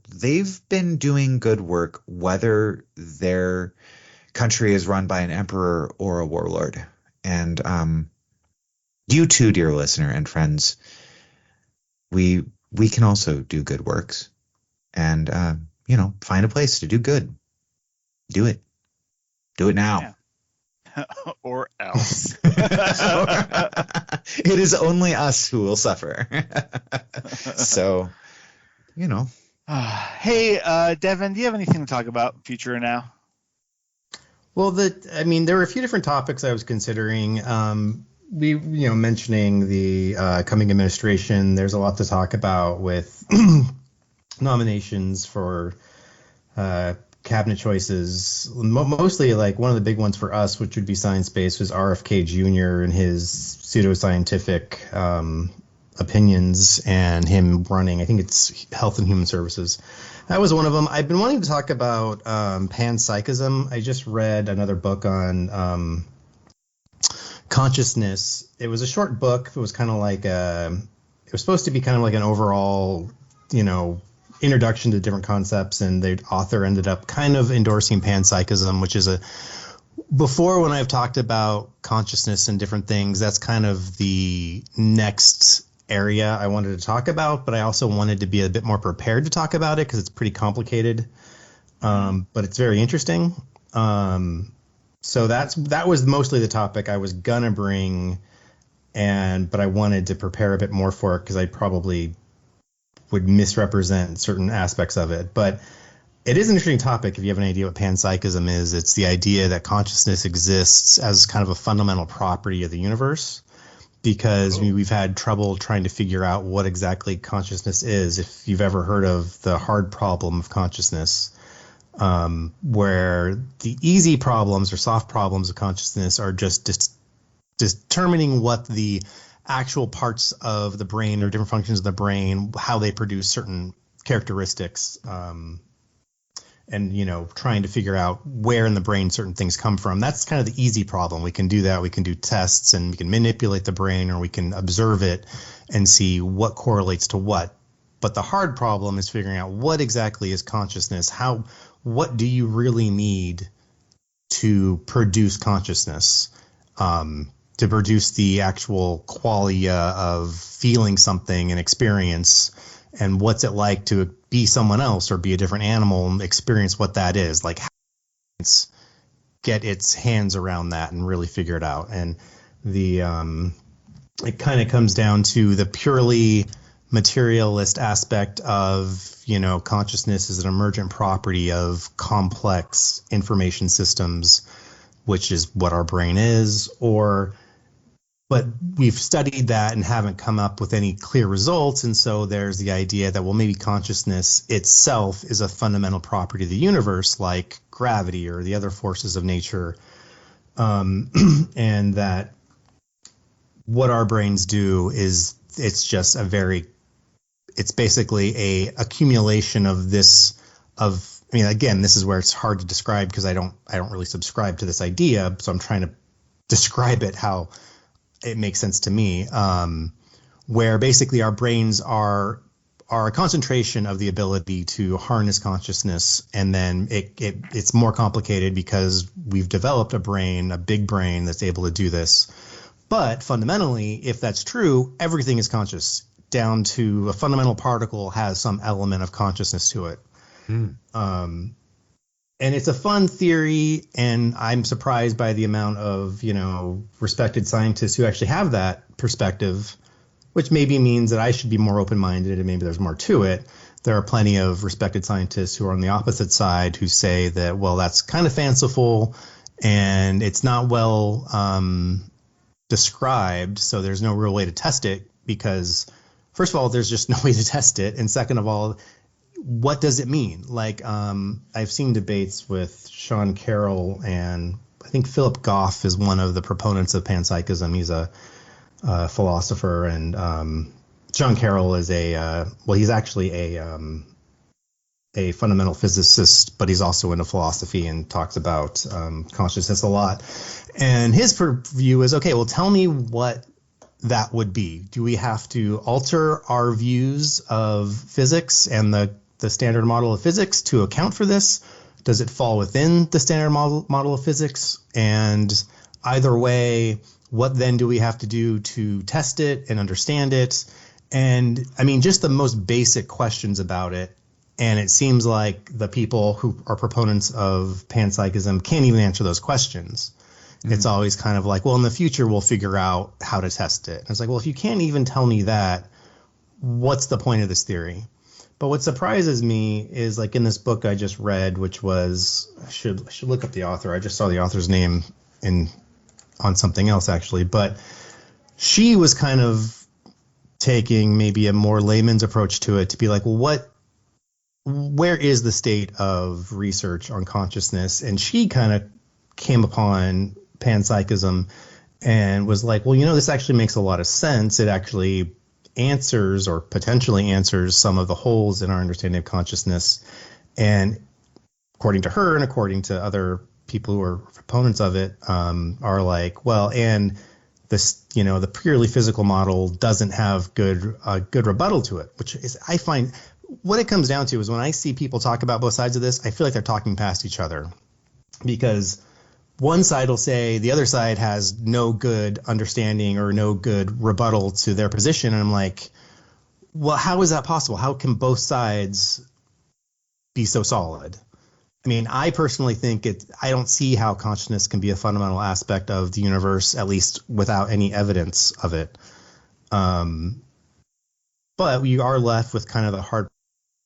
they've been doing good work, whether their country is run by an emperor or a warlord. And you too, dear listener and friends, we can also do good works and, find a place to do good. Do it. Do it now.
Yeah. Or else.
It is only us who will suffer. So...
Hey, Devon, do you have anything to talk about, future or now?
Well, there were a few different topics I was considering. Mentioning the coming administration, there's a lot to talk about with nominations for cabinet choices. Mostly, like one of the big ones for us, which would be science-based, was RFK Jr. and his pseudoscientific opinions and him running, I think it's Health and Human Services. That was one of them. I've been wanting to talk about panpsychism. I just read another book on consciousness. It was a short book. It was kind of like it was supposed to be kind of like an overall, introduction to different concepts, and the author ended up kind of endorsing panpsychism, which is before when I've talked about consciousness and different things, that's kind of the next area I wanted to talk about, but I also wanted to be a bit more prepared to talk about it because it's pretty complicated, but it's very interesting. So that was mostly the topic I was gonna bring, but I wanted to prepare a bit more for it because I probably would misrepresent certain aspects of it. But it is an interesting topic if you have an idea what panpsychism is. It's the idea that consciousness exists as kind of a fundamental property of the universe, because we've had trouble trying to figure out what exactly consciousness is. If you've ever heard of the hard problem of consciousness, where the easy problems or soft problems of consciousness are just determining what the actual parts of the brain or different functions of the brain, how they produce certain characteristics, and trying to figure out where in the brain certain things come from. That's kind of the easy problem. We can do that. We can do tests and we can manipulate the brain, or we can observe it and see what correlates to what. But the hard problem is figuring out what exactly is consciousness. What do you really need to produce consciousness, to produce the actual qualia of feeling something and experience, and what's it like to be someone else or be a different animal and experience what that is, like how get its hands around that and really figure it out. And it kind of comes down to the purely materialist aspect of, consciousness is an emergent property of complex information systems, which is what our brain is, but we've studied that and haven't come up with any clear results. And so there's the idea that, well, maybe consciousness itself is a fundamental property of the universe, like gravity or the other forces of nature. and that what our brains do is it's basically a accumulation of this I mean, again, this is where it's hard to describe because I don't really subscribe to this idea, so I'm trying to describe it how it makes sense to me. Where basically our brains are a concentration of the ability to harness consciousness, and then it's more complicated because we've developed a big brain that's able to do this. But fundamentally, if that's true, everything is conscious, down to a fundamental particle has some element of consciousness to it. And it's a fun theory, and I'm surprised by the amount of, respected scientists who actually have that perspective, which maybe means that I should be more open-minded and maybe there's more to it. There are plenty of respected scientists who are on the opposite side who say that, well, that's kind of fanciful and it's not well described, so there's no real way to test it because, first of all, there's just no way to test it, and second of all, what does it mean? Like, I've seen debates with Sean Carroll, and I think Philip Goff is one of the proponents of panpsychism. He's a philosopher, and Sean Carroll is he's actually a fundamental physicist, but he's also into philosophy and talks about consciousness a lot. And his view is, okay, well, tell me what that would be. Do we have to alter our views of physics and the standard model of physics to account for this? Does it fall within the standard model of physics? And either way, what then do we have to do to test it and understand it? And I mean, just the most basic questions about it. And it seems like the people who are proponents of panpsychism can't even answer those questions. Mm-hmm. It's always kind of like, well, in the future, we'll figure out how to test it. And it's like, well, if you can't even tell me that, what's the point of this theory? But what surprises me is, like, in this book I just read, which was, I should look up the author. I just saw the author's name on something else, actually. But she was kind of taking maybe a more layman's approach to it, to be like, well, where is the state of research on consciousness? And she kind of came upon panpsychism and was like, well, this actually makes a lot of sense. It actually answers or potentially answers some of the holes in our understanding of consciousness. And according to her and according to other people who are proponents of it, are like, well, and this, the purely physical model doesn't have good rebuttal to it, which is, I find, what it comes down to is when I see people talk about both sides of this, I feel like they're talking past each other, because one side will say the other side has no good understanding or no good rebuttal to their position. And I'm like, well, how is that possible? How can both sides be so solid? I mean, I personally think I don't see how consciousness can be a fundamental aspect of the universe, at least without any evidence of it. But we are left with kind of the hard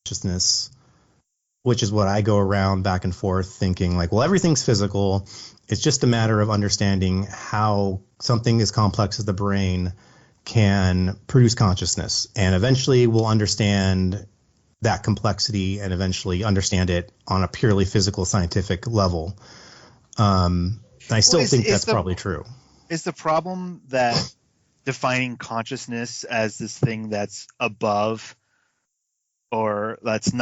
consciousness, which is what I go around back and forth thinking, like, well, everything's physical. It's just a matter of understanding how something as complex as the brain can produce consciousness. And eventually we'll understand that complexity and eventually understand it on a purely physical scientific level. I still think that's probably true.
Is the problem that defining consciousness as this thing that's above, or that's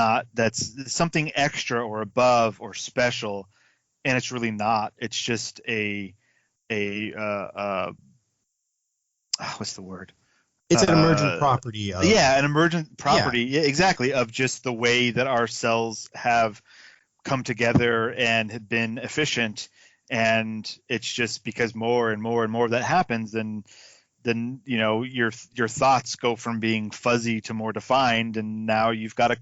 something extra or above or special, and it's really not? It's just what's the word?
It's an emergent property of,
an emergent property. Yeah, exactly, of just the way that our cells have come together and have been efficient, and it's just because more and more and more of that happens, then your thoughts go from being fuzzy to more defined, and now you've got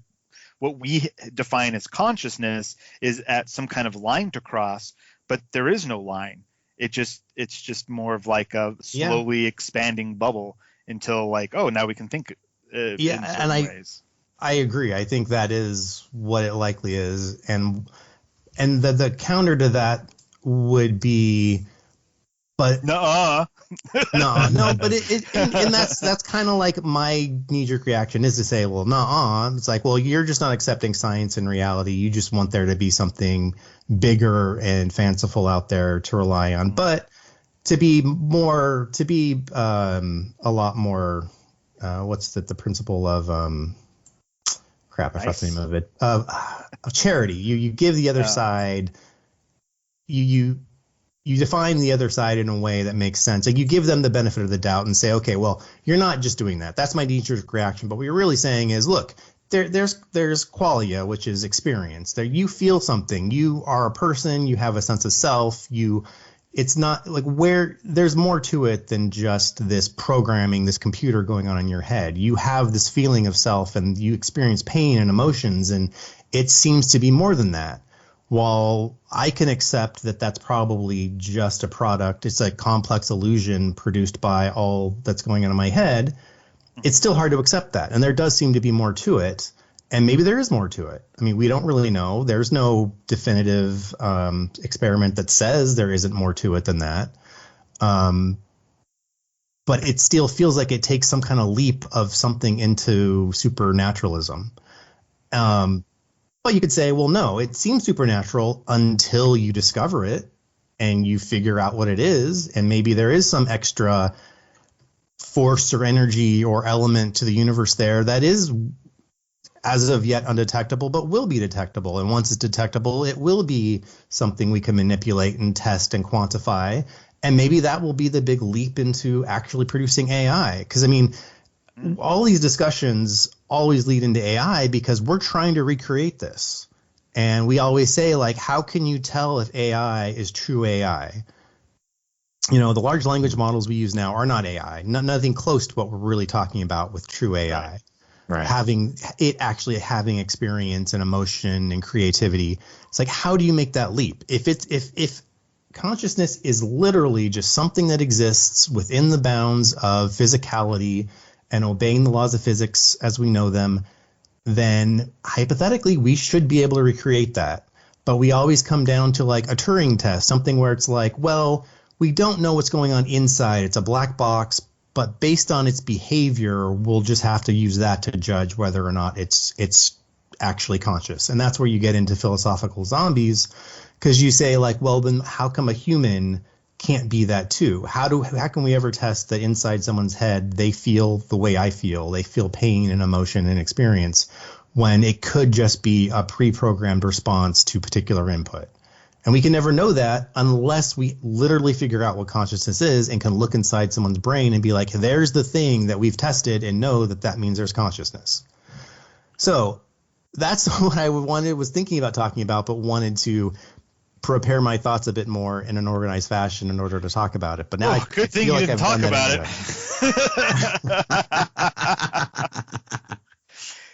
what we define as consciousness is at some kind of line to cross, but there is no line. It's just more of like a slowly expanding bubble until, like, oh, now we can think in certain ways.
I agree. I think that is what it likely is, and the counter to that would be But
No,
but and that's kind of like my knee-jerk reaction is to say, well, no, it's like, well, you're just not accepting science and reality. You just want there to be something bigger and fanciful out there to rely on. But to be a lot more, what's the principle of crap? I forgot the name of it. Of charity. You give the other side. You define the other side in a way that makes sense. Like you give them the benefit of the doubt and say, okay, well, you're not just doing that. That's my knee-jerk reaction. But what you're really saying is, look, there's qualia, which is experience. There, you feel something. You are a person. You have a sense of self. It's not like where there's more to it than just this programming, this computer going on in your head. You have this feeling of self, and you experience pain and emotions, and it seems to be more than that. While I can accept that that's probably just a product, it's a complex illusion produced by all that's going on in my head, it's still hard to accept that. And there does seem to be more to it. And maybe there is more to it. I mean, we don't really know. There's no definitive experiment that says there isn't more to it than that. But it still feels like it takes some kind of leap of something into supernaturalism. But you could say, well, no, it seems supernatural until you discover it and you figure out what it is. And maybe there is some extra force or energy or element to the universe there that is as of yet undetectable, but will be detectable. And once it's detectable, it will be something we can manipulate and test and quantify. And maybe that will be the big leap into actually producing AI. Because, I mean, all these discussions always lead into AI because we're trying to recreate this. And we always say, like, how can you tell if AI is true AI? You know, the large language models we use now are not AI. Nothing close to what we're really talking about with true AI.
Right.
Having experience and emotion and creativity. It's like, how do you make that leap? If consciousness is literally just something that exists within the bounds of physicality and obeying the laws of physics as we know them, then hypothetically we should be able to recreate that. But we always come down to like a Turing test, something where it's like, well, we don't know what's going on inside. It's a black box, but based on its behavior, we'll just have to use that to judge whether or not it's actually conscious. And that's where you get into philosophical zombies, because you say like, well, then how come a human can't be that too? How can we ever test that inside someone's head they feel the way I feel? They feel pain and emotion and experience, when it could just be a pre-programmed response to particular input. And we can never know that unless we literally figure out what consciousness is and can look inside someone's brain and be like, there's the thing that we've tested and know that means there's consciousness. So that's what I was thinking about talking about, but wanted to prepare my thoughts a bit more in an organized fashion in order to talk about it. But now
good thing you didn't talk about it.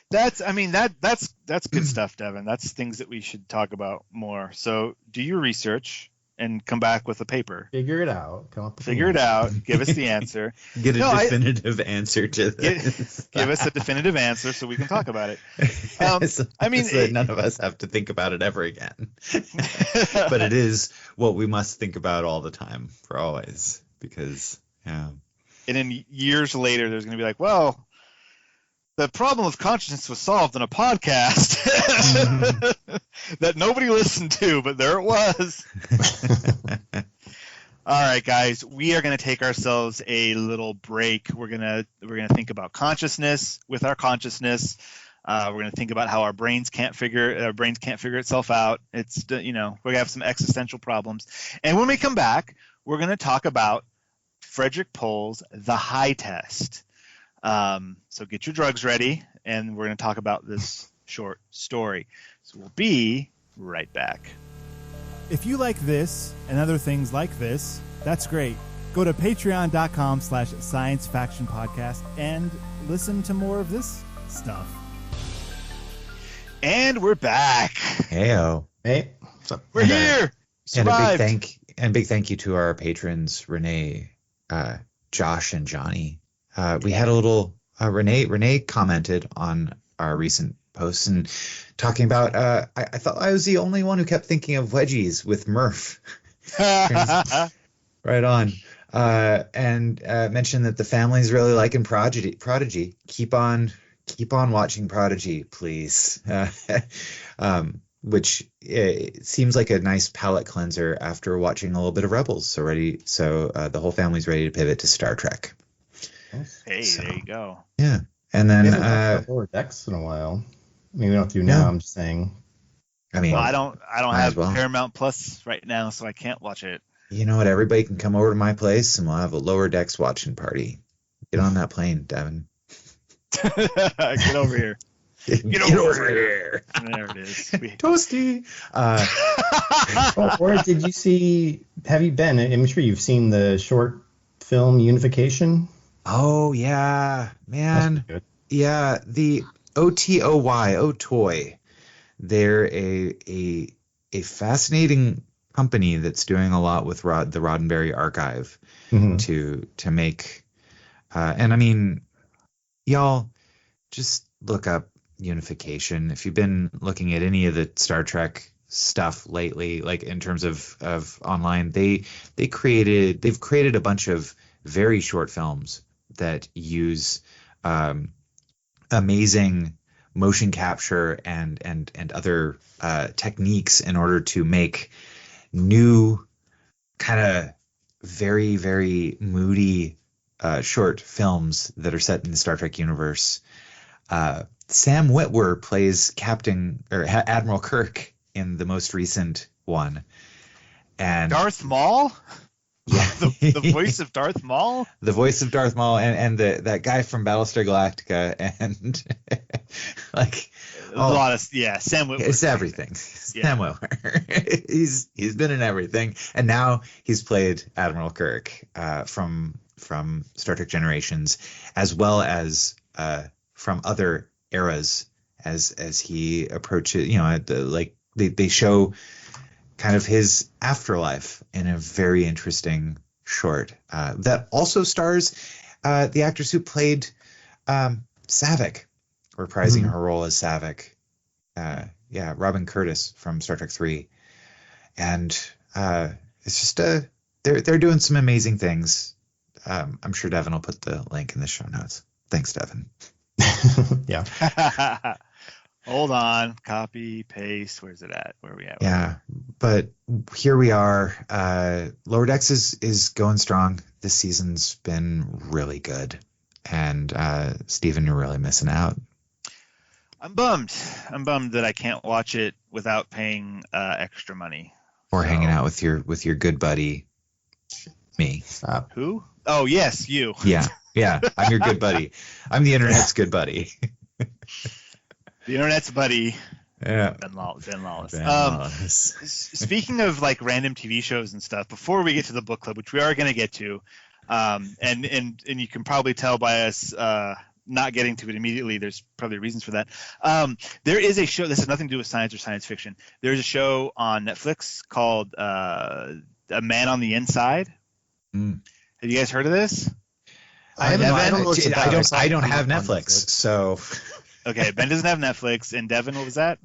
That's good stuff, Devon. That's things that we should talk about more. So do your research and come back with a paper.
Figure it out.
Figure it out. Give us the answer.
Get a definitive answer to this.
Give us a definitive answer so we can talk about it.
So none of us have to think about it ever again. But it is what we must think about all the time, for always. Because, yeah.
And then years later, there's going to be like, well, the problem of consciousness was solved in a podcast that nobody listened to, but there it was. All right, guys, we are going to take ourselves a little break. We're going to think about consciousness with our consciousness. We're going to think about how our brains can't figure itself out. It's, we're going to have some existential problems. And when we come back, we're going to talk about Fredrik Pohl's The High Test. So get your drugs ready, and we're going to talk about this short story. So we'll be right back.
If you like this and other things like this, that's great. Go to patreon.com/Science Faction Podcast and listen to more of this stuff.
And we're back.
Heyo.
Hey.
We're here. Survived.
And a big thank you to our patrons, Renee, Josh, and Johnny. We had a little Renee commented on our recent posts and talking about I thought I was the only one who kept thinking of wedgies with Murph. Right on. And mention that the family's really liking Prodigy. Keep on watching Prodigy, please. Which seems like a nice palate cleanser after watching a little bit of Rebels. So the whole family's ready to pivot to Star Trek.
Hey,
So,
there you go.
Yeah, and then
We haven't talked about Lower Decks in a while. I mean, we don't have to now.
Yeah.
I'm just saying.
I mean,
Well, I don't
might as
have
well.
Paramount Plus right now, so I can't watch it.
You know what? Everybody can come over to my place, and we'll have a Lower Decks watching party. Get on that plane, Devon.
Get over here.
Get over here.
There it is.
Toasty.
Or did you see? Have you been? I'm sure you've seen the short film Unification.
Oh yeah, man.
That's good.
Yeah, the Otoy. They're a fascinating company that's doing a lot with the Roddenberry archive to make. And I mean, y'all, just look up Unification. If you've been looking at any of the Star Trek stuff lately, like in terms of online, they've created a bunch of very short films that use amazing motion capture and other techniques in order to make new kind of very, very moody short films that are set in the Star Trek universe. Sam Witwer plays Admiral Kirk in the most recent one. And
Darth Maul?
Yeah.
the voice of Darth Maul?
The voice of Darth Maul and that guy from Battlestar Galactica and like
a lot of Sam Witwer.
It's everything. Sam Witwer. he's been in everything, and now he's played Admiral Kirk from Star Trek Generations, as well as from other eras as he approaches. They show kind of his afterlife in a very interesting short that also stars the actress who played Saavik, reprising her role as Saavik. Robin Curtis from Star Trek 3. And it's just they're doing some amazing things. I'm sure Devon will put the link in the show notes. Thanks, Devon.
Yeah.
Hold on. Copy, paste. Where's it at? Where are we at?
Yeah. But here we are. Lower Decks is going strong. This season's been really good. And Stephen, you're really missing out.
I'm bummed. I'm bummed that I can't watch it without paying extra money.
Or hanging out with your good buddy, me.
Stop.
Who? Oh, yes, you.
Yeah. I'm your good buddy. I'm the internet's good buddy.
The internet's buddy.
Yeah.
Ben Lawless.
Lawless.
Speaking of like random TV shows and stuff, before we get to the book club, which we are going to get to, and you can probably tell by us not getting to it immediately, there's probably reasons for that. There is a show. This has nothing to do with science or science fiction. There's a show on Netflix called A Man on the Inside. Have you guys heard of this?
I don't
have Netflix, so.
Okay, Ben doesn't have Netflix, and Devon, what was that?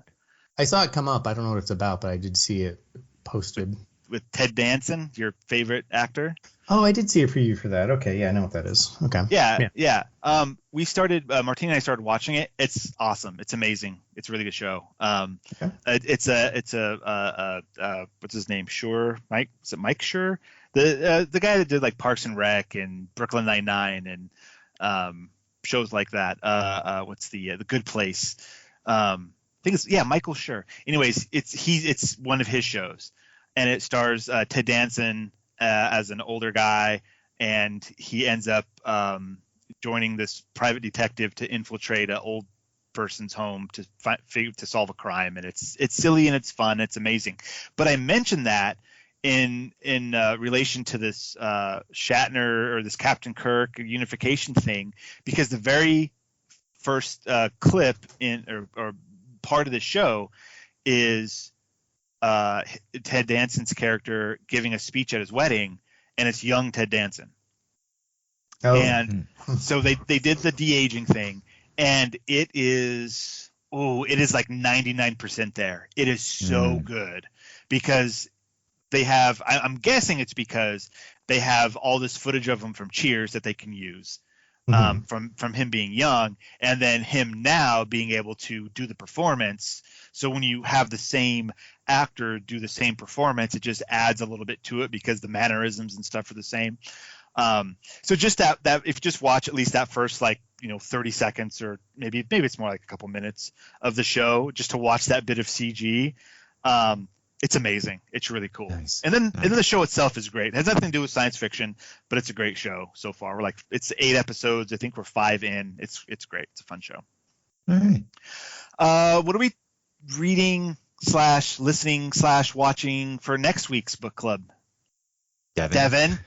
I saw it come up. I don't know what it's about, but I did see it posted.
With Ted Danson, your favorite actor?
Oh, I did see a preview for that. Okay, yeah, I know what that is. Okay.
Yeah. We started, Martina and I started watching it. It's awesome. It's amazing. It's a really good show.
Okay.
It's a what's his name? Schur? Mike? Is it Mike Schur? The guy that did like Parks and Rec and Brooklyn Nine-Nine and shows like that. What's the Good Place? I think it's Michael Schur. Anyways, it's one of his shows, and it stars Ted Danson as an older guy, and he ends up joining this private detective to infiltrate an old person's home to solve a crime, and it's silly and it's fun. It's amazing. But I mentioned that in relation to this Shatner or this Captain Kirk unification thing, because the very first clip or part of the show is Ted Danson's character giving a speech at his wedding, and it's young Ted Danson.
Oh.
And so they did the de-aging thing, and it is like 99% there. It is so good because they have. I'm guessing it's because they have all this footage of him from Cheers that they can use. From him being young, and then him now being able to do the performance. So when you have the same actor do the same performance, it just adds a little bit to it because the mannerisms and stuff are the same. So just that if you just watch at least that first 30 seconds, or maybe it's more like a couple minutes of the show, just to watch that bit of CG. It's amazing. It's really cool.
Nice.
And then the show itself is great. It has nothing to do with science fiction, but it's a great show so far. It's 8 episodes. I think we're 5 in. It's great. It's a fun show.
All right.
What are we reading / listening / watching for next week's book club? Devon.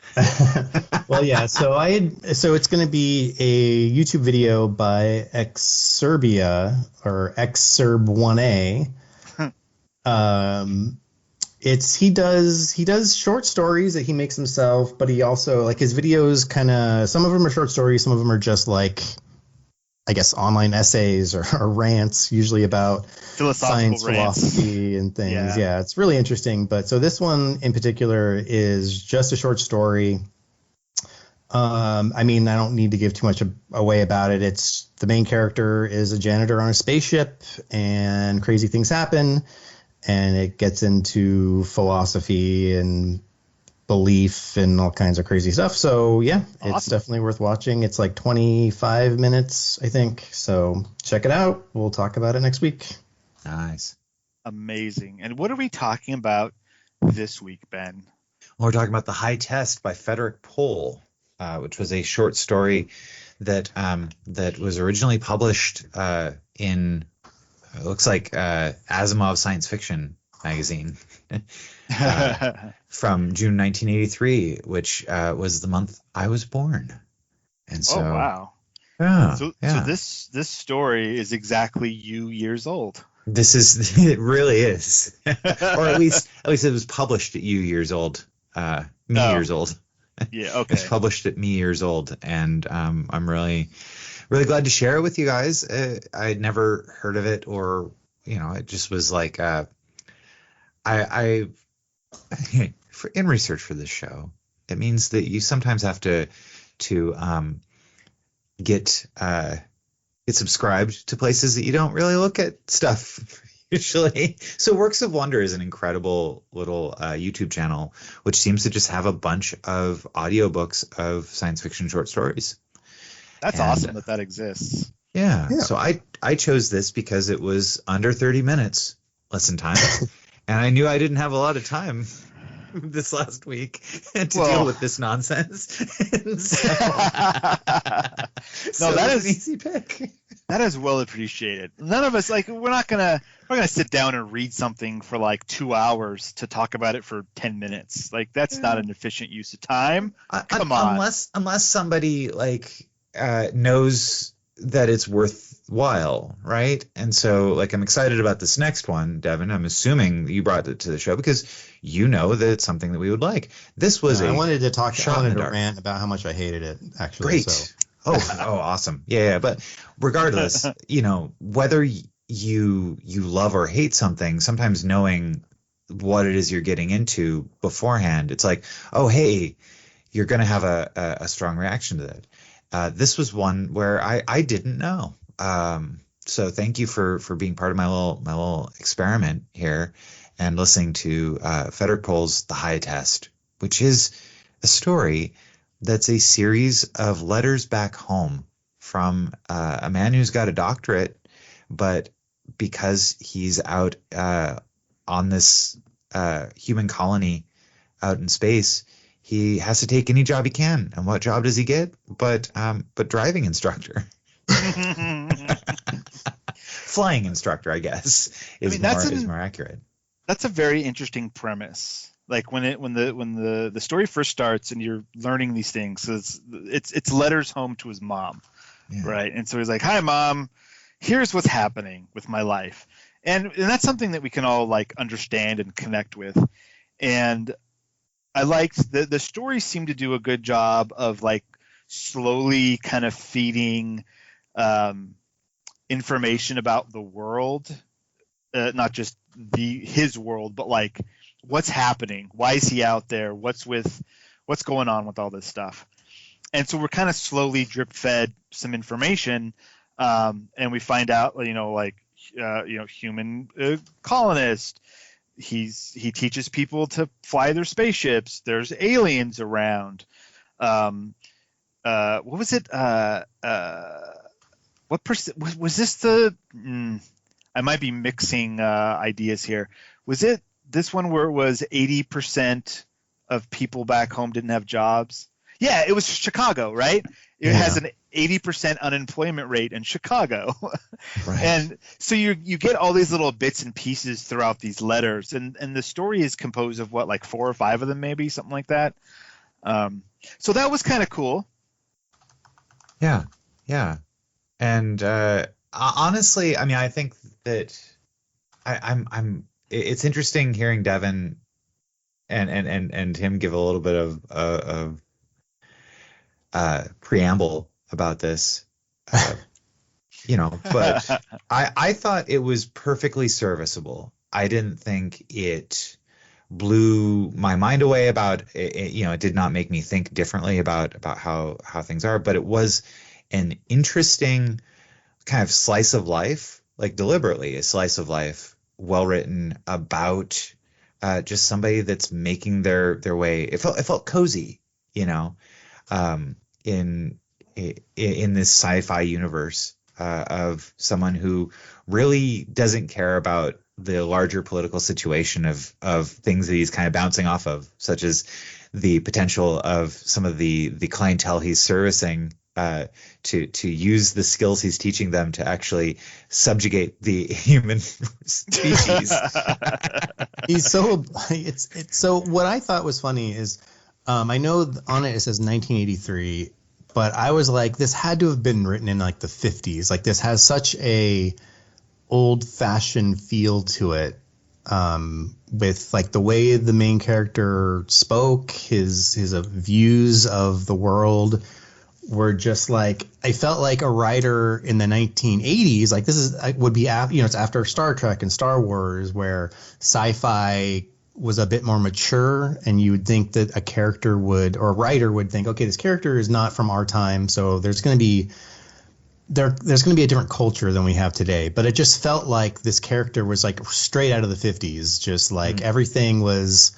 Well, yeah. So it's going to be a YouTube video by Exserbia, or Exserb1A. He does short stories that he makes himself, but he also, his videos some of them are short stories, some of them are just I guess online essays or rants, usually about science, philosophy, and things. Yeah, it's really interesting. But so this one in particular is just a short story. I don't need to give too much away about it. It's the main character is a janitor on a spaceship, and crazy things happen. And it gets into philosophy and belief and all kinds of crazy stuff. So, yeah, awesome. It's definitely worth watching. It's 25 minutes, I think. So check it out. We'll talk about it next week.
Nice.
Amazing. And what are we talking about this week, Ben?
Well, we're talking about The High Test by Fredrik Pohl, which was a short story that was originally published in... It looks like Asimov Science Fiction Magazine from June 1983, which was the month I was born. And so,
oh wow!
Yeah,
so this story is exactly you years old.
It really is, or at least it was published at you years old. Years old.
Yeah, okay.
It's published at me years old, and I'm really glad to share it with you guys. I had never heard of it, or it just was in research for this show, it means that you sometimes have to get subscribed to places that you don't really look at stuff usually. So Works of Wonder is an incredible little YouTube channel, which seems to just have a bunch of audiobooks of science fiction short stories.
That's awesome that exists.
Yeah. So I chose this because it was under 30 minutes listen time. And I knew I didn't have a lot of time this last week to deal with this nonsense. So that is an easy pick.
That is well appreciated. None of us we're gonna sit down and read something for 2 hours to talk about it for 10 minutes. That's not an efficient use of time. Come on.
Unless somebody knows that it's worthwhile, right? And so I'm excited about this next one, Devon. I'm assuming you brought it to the show because you know that it's something that we would like. This was
I wanted to rant about how much I hated it, actually.
Great.
So.
Oh, awesome. Yeah. But regardless, whether you love or hate something, sometimes knowing what it is you're getting into beforehand, it's oh, hey, you're going to have a strong reaction to that. This was one where I didn't know. So thank you for being part of my little experiment here and listening to Fredrik Pohl's The High Test, which is a story that's a series of letters back home from a man who's got a doctorate, but because he's out on this human colony out in space, he has to take any job he can. And what job does he get? But driving instructor. Flying instructor, I guess, is more accurate.
That's a very interesting premise. When the story first starts and you're learning these things, it's letters home to his mom, right? And so he's like, "Hi, Mom. Here's what's happening with my life," and that's something that we can all understand and connect with. And I liked the story seemed to do a good job of slowly kind of feeding information about the world, not just his world, but what's happening? Why is he out there? What's going on with all this stuff? And so we're kind of slowly drip fed some information, and we find out, human colonist. He teaches people to fly their spaceships. There's aliens around. What was it? Was this the? I might be mixing ideas here. Was it this one where it was 80% of people back home didn't have jobs? Yeah, it was Chicago, right? It has an 80% unemployment rate in Chicago.
Right.
And so you get all these little bits and pieces throughout these letters. And the story is composed of what, like 4 or 5 of them, maybe, something like that. So that was kind of cool.
Yeah. Yeah. And honestly, I mean, I think that it's interesting hearing Devon and him give a little bit of preamble about this, but I thought it was perfectly serviceable. I didn't think it blew my mind away about it. It did not make me think differently about how things are, but it was an interesting kind of slice of life, like deliberately a slice of life, well written about just somebody that's making their way. It felt cozy, in this sci-fi universe of someone who really doesn't care about the larger political situation of things that he's kind of bouncing off of, such as the potential of some of the clientele he's servicing to use the skills he's teaching them to actually subjugate the human species.
So what I thought was funny is, I know on it says 1983, but I was like, this had to have been written in like the 50s. Like, this has such a old-fashioned feel to it, with like the way the main character spoke, his views of the world were just like, I felt like a writer in the 1980s. Like, this would be after, it's after Star Trek and Star Wars, where sci-fi was a bit more mature, and you would think that a character would, or a writer would think, okay, this character is not from our time, so there's going to be a different culture than we have today. But it just felt like this character was like straight out of the 50s, just like everything was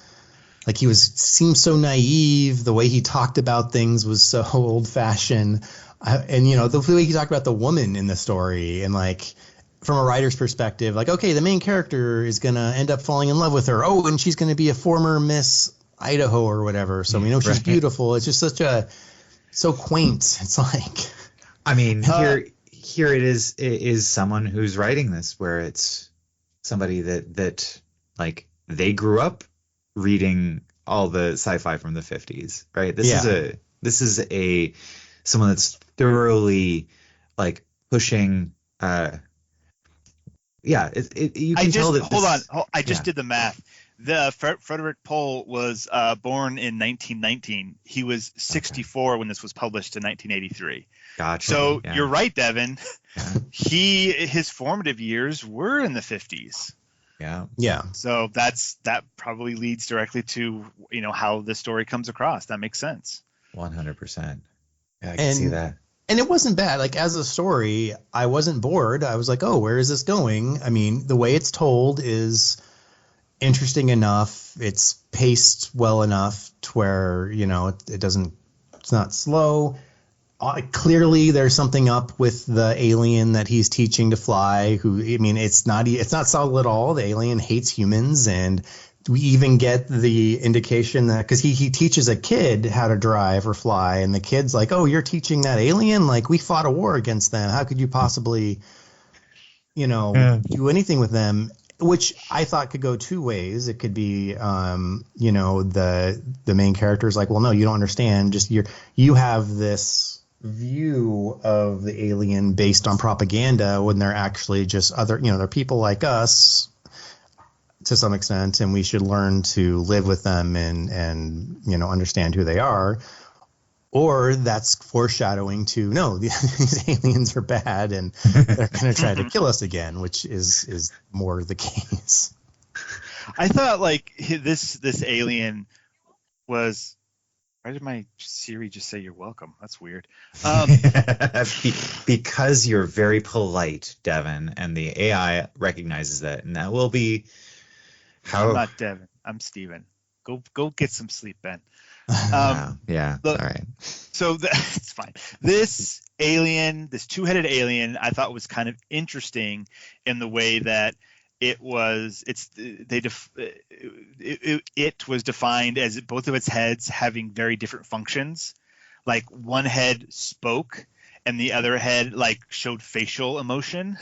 like, seemed so naive. The way he talked about things was so old fashioned, and the way he talked about the woman in the story, and like, from a writer's perspective, like, okay, the main character is going to end up falling in love with her. Oh, and she's going to be a former Miss Idaho or whatever. So we know she's beautiful. It's just so quaint. It's like,
I mean, here it is someone who's writing this, where it's somebody that like, they grew up reading all the sci-fi from the 50s, right? This is someone that's thoroughly like pushing, you can tell that.
Hold on. I just did the math. The Fredrik Pohl was born in 1919. He was 64 when this was published in 1983.
Gotcha.
So you're right, Devon. His formative years were in the 50s.
Yeah.
Yeah.
So that probably leads directly to how the story comes across. That makes sense.
100%. Yeah, I can see that.
And it wasn't bad. Like, as a story, I wasn't bored. I was like, oh, where is this going? I mean, the way it's told is interesting enough. It's paced well enough to where, it's not slow. Clearly, there's something up with the alien that he's teaching to fly, it's not subtle at all. The alien hates humans, and we even get the indication that, because he teaches a kid how to drive or fly, and the kid's like, oh, you're teaching that alien? Like, we fought a war against them. How could you possibly, do anything with them? Which I thought could go 2 ways. It could be, the main character's like, well, no, you don't understand. Just you have this view of the alien based on propaganda, when they're actually just they're people like us, to some extent, and we should learn to live with them and understand who they are. Or that's foreshadowing to, no, these aliens are bad and they're going to try to kill us again, which is more the case.
I thought like this alien was. Why did my Siri just say you're welcome? That's weird.
Because you're very polite, Devon, and the AI recognizes that, and that will be how.
I'm not Devon. I'm Steven. Go get some sleep, Ben.
Yeah.
Look,
all right.
So it's fine. This alien, this two-headed alien, I thought was kind of interesting in the way that it was defined as both of its heads having very different functions. Like one head spoke and the other head like showed facial emotion.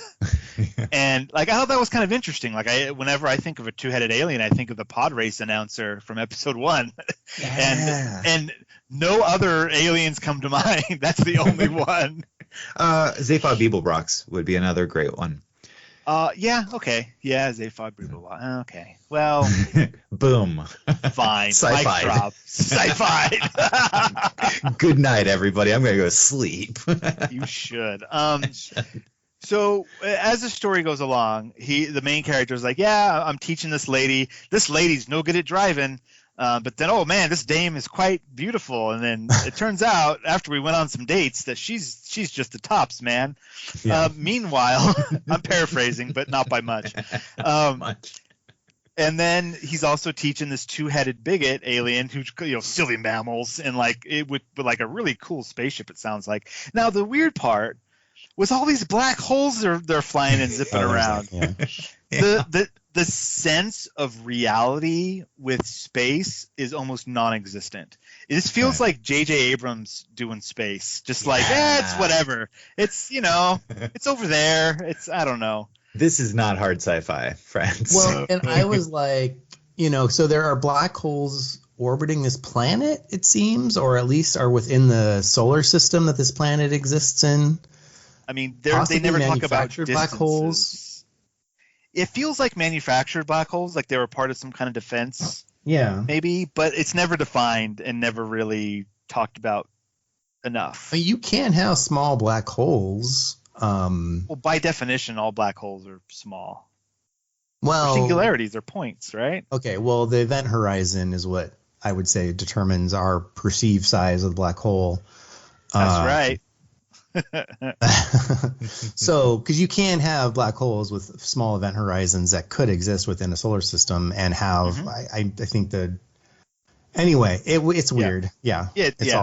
And like I thought that was kind of interesting. Like whenever I think of a two-headed alien, I think of the pod race announcer from episode 1.
Yeah.
and no other aliens come to mind. That's the only one.
Zaphod Beeblebrox would be another great one.
Yeah, okay. Yeah, Zaphod Beeblebrox. Okay. Well,
boom.
Fine.
Sci-fi.
Mic drop. Sci-fi.
Good night, everybody. I'm gonna go sleep.
You should. So as the story goes along, the main character is like, yeah, I'm teaching this lady. This lady's no good at driving. But then, oh man, this dame is quite beautiful. And then it turns out after we went on some dates that she's just the tops, man.
Yeah.
Meanwhile, I'm paraphrasing, but not by much.
Much.
And then he's also teaching this two-headed bigot alien who's, silly mammals and like it with like a really cool spaceship. It sounds like. Now the weird part was all these black holes they're flying and zipping around. The sense of reality with space is almost non-existent. This feels like J.J. Abrams doing space, just like it's whatever. It's it's over there. It's I don't know.
This is not hard sci-fi, friends.
Well, and I was like, so there are black holes orbiting this planet, it seems, or at least are within the solar system that this planet exists in.
I mean, they never talk about distances.
Black holes.
It feels like manufactured black holes, like they were part of some kind of defense.
Yeah.
Maybe, but it's never defined and never really talked about enough.
I mean, you can have small black holes.
Well, by definition, all black holes are small.
Well,
singularities are points, right?
Okay, well, the event horizon is what I would say determines our perceived size of the black hole.
That's right.
So, because you can have black holes with small event horizons that could exist within a solar system and have, I think anyway, it's weird. Yeah. It's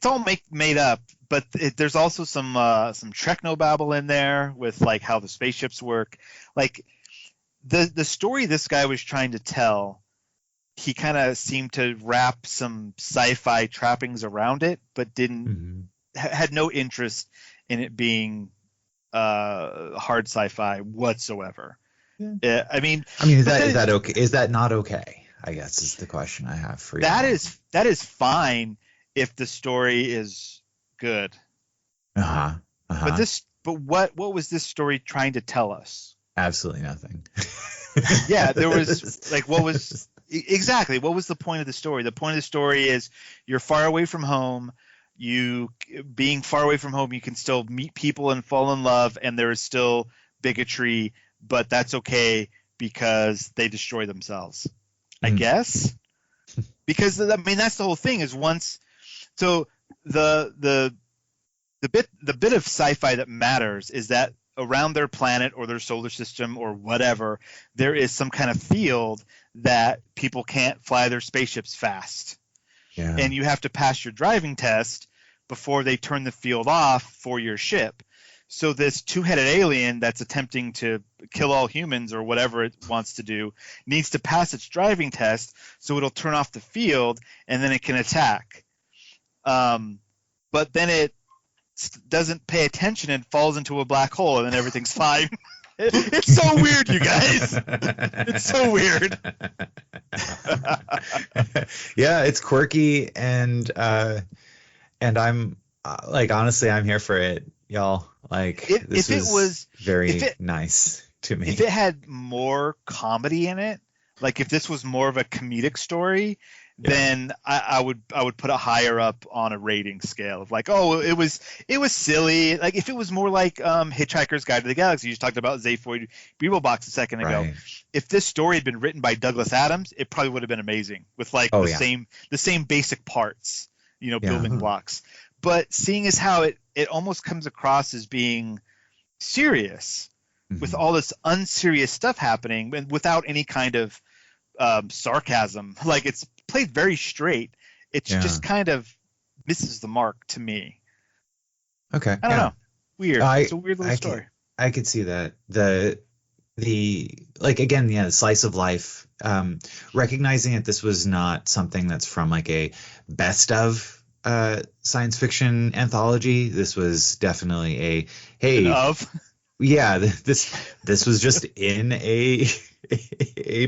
all
made up, but there's also some technobabble in there with like how the spaceships work. Like the story this guy was trying to tell, he kind of seemed to wrap some sci-fi trappings around it, but didn't. Had no interest in it being hard sci-fi whatsoever. Yeah. I mean,
is that okay? Is that not okay? I guess is the question I have for you.
That is fine if the story is good. But what was this story trying to tell us?
Absolutely nothing.
Yeah, there was like what was the point of the story? The point of the story is you're far away from home. Being far away from home, you can still meet people and fall in love, and there is still bigotry, but that's okay because they destroy themselves, I guess. Because I mean, that's the whole thing. Is once, so the bit of sci-fi that matters is that around their planet or their solar system or whatever, there is some kind of field that people can't fly their spaceships fast. Yeah. And you have to pass your driving test before they turn the field off for your ship. So this two-headed alien that's attempting to kill all humans or whatever it wants to do needs to pass its driving test so it'll turn off the field and then it can attack. But then it doesn't pay attention and falls into a black hole and then everything's fine. It's so weird, you guys. It's so weird.
Yeah, it's quirky and I'm like, honestly, I'm here for it, y'all. Like, this was very nice to me.
If it had more comedy in it, like if this was more of a comedic story, then I would put it higher up on a rating scale of like, oh, it was silly. Like if it was more like Hitchhiker's Guide to the Galaxy, you just talked about Zaphod Beeblebrox a second ago.
Right.
if this story had been written by Douglas Adams, it probably would have been amazing with like the same basic parts, building blocks. But seeing as how it almost comes across as being serious with all this unserious stuff happening and without any kind of sarcasm, like it's played very straight. It's just kind of misses the mark to me.
Okay.
I don't know. Weird. It's a weird little story.
I could see that. The again, the slice of life, recognizing that this was not something that's from like a best of science fiction anthology. This was definitely this was just in a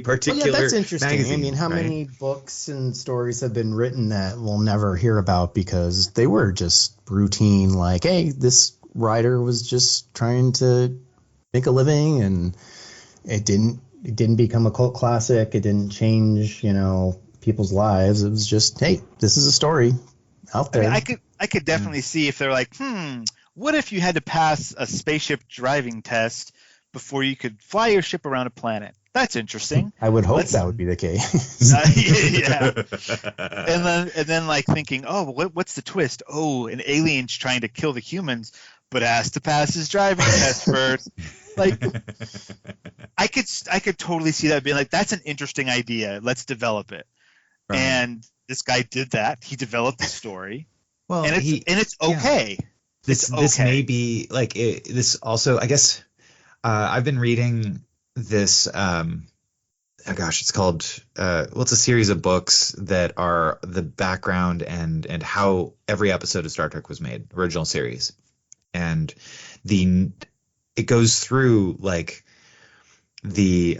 particular
that's interesting.
magazine,
I mean, how many books and stories have been written that we'll never hear about because they were just routine, like, hey, this writer was just trying to make a living and it didn't become a cult classic. It didn't change, people's lives. It was just, hey, this is a story out there.
I mean, I could definitely see if they're like, what if you had to pass a spaceship driving test before you could fly your ship around a planet? That's interesting.
I would hope that would be the case.
And then like thinking, oh, what's the twist? Oh, an alien's trying to kill the humans, but has to pass his driving test first. Like, I could totally see that being like, that's an interesting idea. Let's develop it. Right. And this guy did that. He developed the story. Well, and it's okay.
This may be like this also. I guess I've been reading this. It's called. It's a series of books that are the background and how every episode of Star Trek was made, original series, and it goes through like the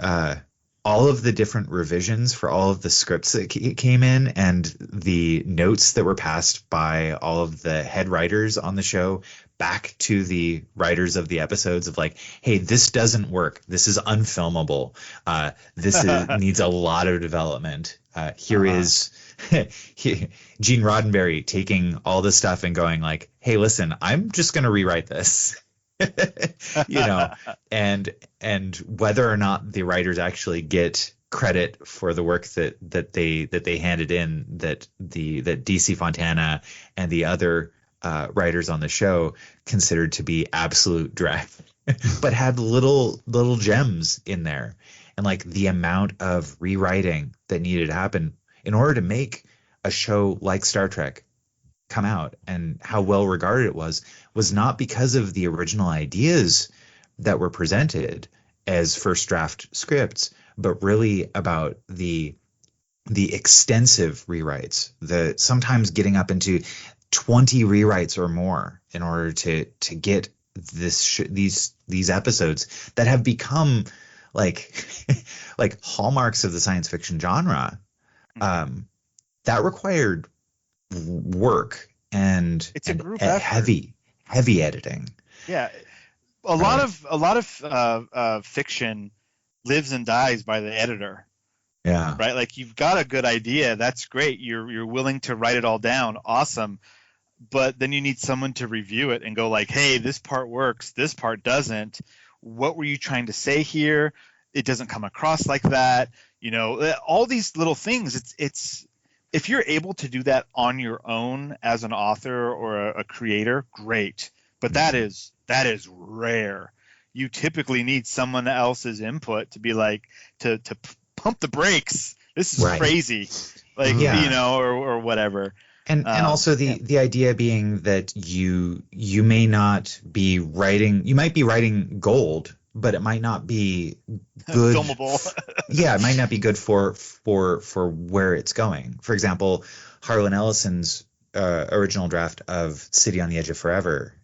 all of the different revisions for all of the scripts that came in and the notes that were passed by all of the head writers on the show back to the writers of the episodes of like, hey, this doesn't work. This is unfilmable. This needs a lot of development. Here is Gene Roddenberry taking all this stuff and going like, hey, listen, I'm just going to rewrite this. And whether or not the writers actually get credit for the work that they handed in, that DC Fontana and the other writers on the show considered to be absolute drag, but had little gems in there, and like the amount of rewriting that needed to happen in order to make a show like Star Trek come out, and how well regarded it was not because of the original ideas that were presented as first draft scripts, but really about the extensive rewrites, the sometimes getting up into 20 rewrites or more in order to get these episodes that have become like like hallmarks of the science fiction genre. That required work and
it's a group effort.
heavy editing.
Yeah, a lot of fiction lives and dies by the editor.
Yeah,
right. Like, you've got a good idea, that's great. You're willing to write it all down, awesome. But then you need someone to review it and go like, hey, this part works, this part doesn't. What were you trying to say here? It doesn't come across like that. All these little things. It's if you're able to do that on your own as an author or a creator, great. But that is rare. You typically need someone else's input to be like to pump the brakes. This is crazy, like or whatever.
And also the idea being that you may not be writing. You might be writing gold, but it might not be good.
Filmable.
It might not be good for where it's going. For example, Harlan Ellison's original draft of City on the Edge of Forever,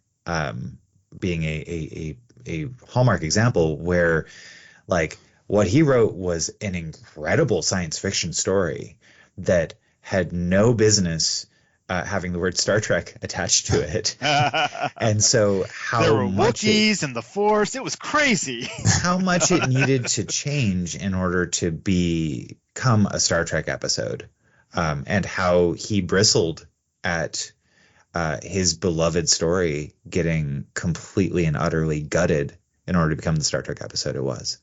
being a hallmark example where, like, what he wrote was an incredible science fiction story that had no business having the word Star Trek attached to it. And so
there were Wookiees and the Force. It was crazy.
How much it needed to change in order to become a Star Trek episode, and how he bristled at his beloved story getting completely and utterly gutted in order to become the Star Trek episode it was.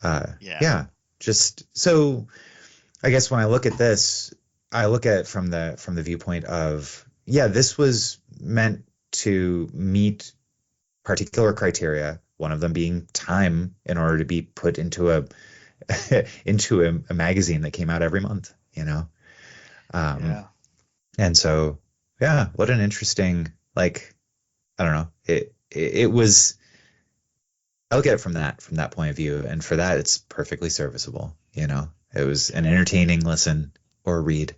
Yeah. Just so, I guess when I look at this, I look at it from the viewpoint of, this was meant to meet particular criteria, one of them being time, in order to be put into a magazine that came out every month, And so, what an interesting, I don't know, it was, I look at it from that point of view, and for that, it's perfectly serviceable. It was an entertaining listen or read.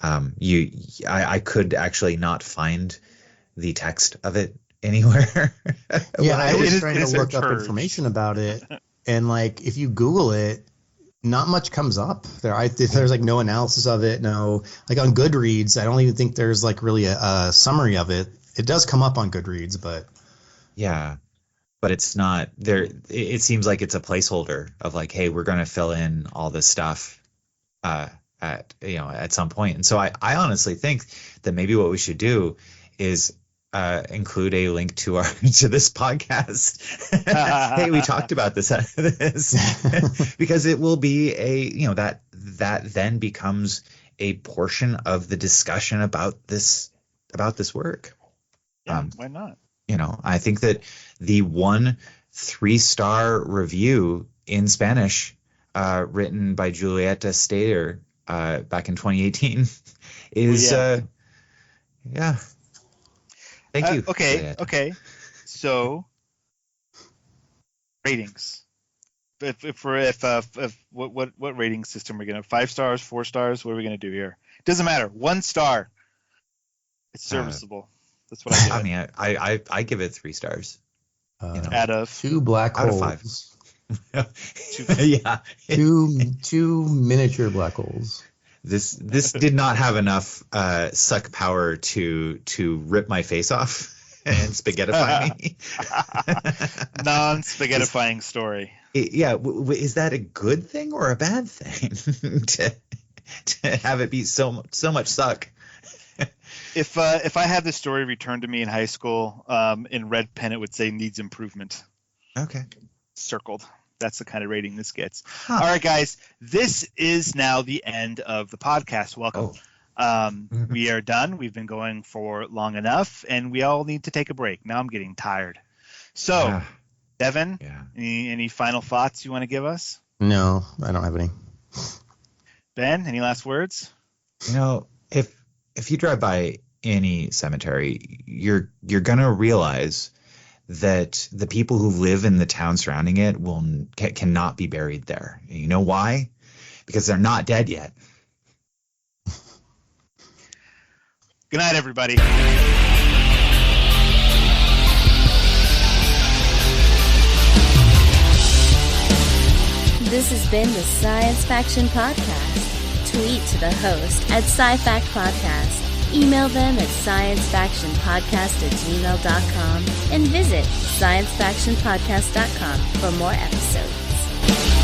I could actually not find the text of it anywhere.
I was trying to look up information about it, and if you Google it, not much comes up. There's no analysis of it. No, on Goodreads, I don't even think there's really a summary of it. It does come up on Goodreads, but
but it's not there. It seems like it's a placeholder of hey, we're going to fill in all this stuff at some point. And so I honestly think that maybe what we should do is include a link to this podcast. Hey, we talked about this because it will be that then becomes a portion of the discussion about this work.
Why not?
I think that the 1 3-star review in Spanish written by Julieta Stater back in 2018 is thank you.
Okay. So ratings. What rating system are we gonna? 5 stars, 4 stars? What are we gonna do here? Doesn't matter. 1 star. It's serviceable. That's what I give.
I mean, I give it 3 stars.
Out of
2 black holes.
Out of 5.
Two miniature black holes.
This did not have enough suck power to rip my face off and spaghettify me.
Non-spaghettifying story.
Is that a good thing or a bad thing to have it be so much suck?
If I had this story returned to me in high school, in red pen it would say needs improvement.
Okay.
Circled. That's the kind of rating this gets. All right, guys, this is now the end of the podcast. Welcome. We are done. We've been going for long enough, and we all need to take a break. Now I'm getting tired. So, Devon, any final thoughts you want to give us?
No, I don't have any.
Ben, any last words?
If you drive by any cemetery, you're gonna realize that the people who live in the town surrounding it cannot be buried there. You know why? Because they're not dead yet.
Good night, everybody.
This has been the Science Faction Podcast. Tweet to the host at SciFact Podcast. Email them at sciencefactionpodcast@gmail.com and visit sciencefactionpodcast.com for more episodes.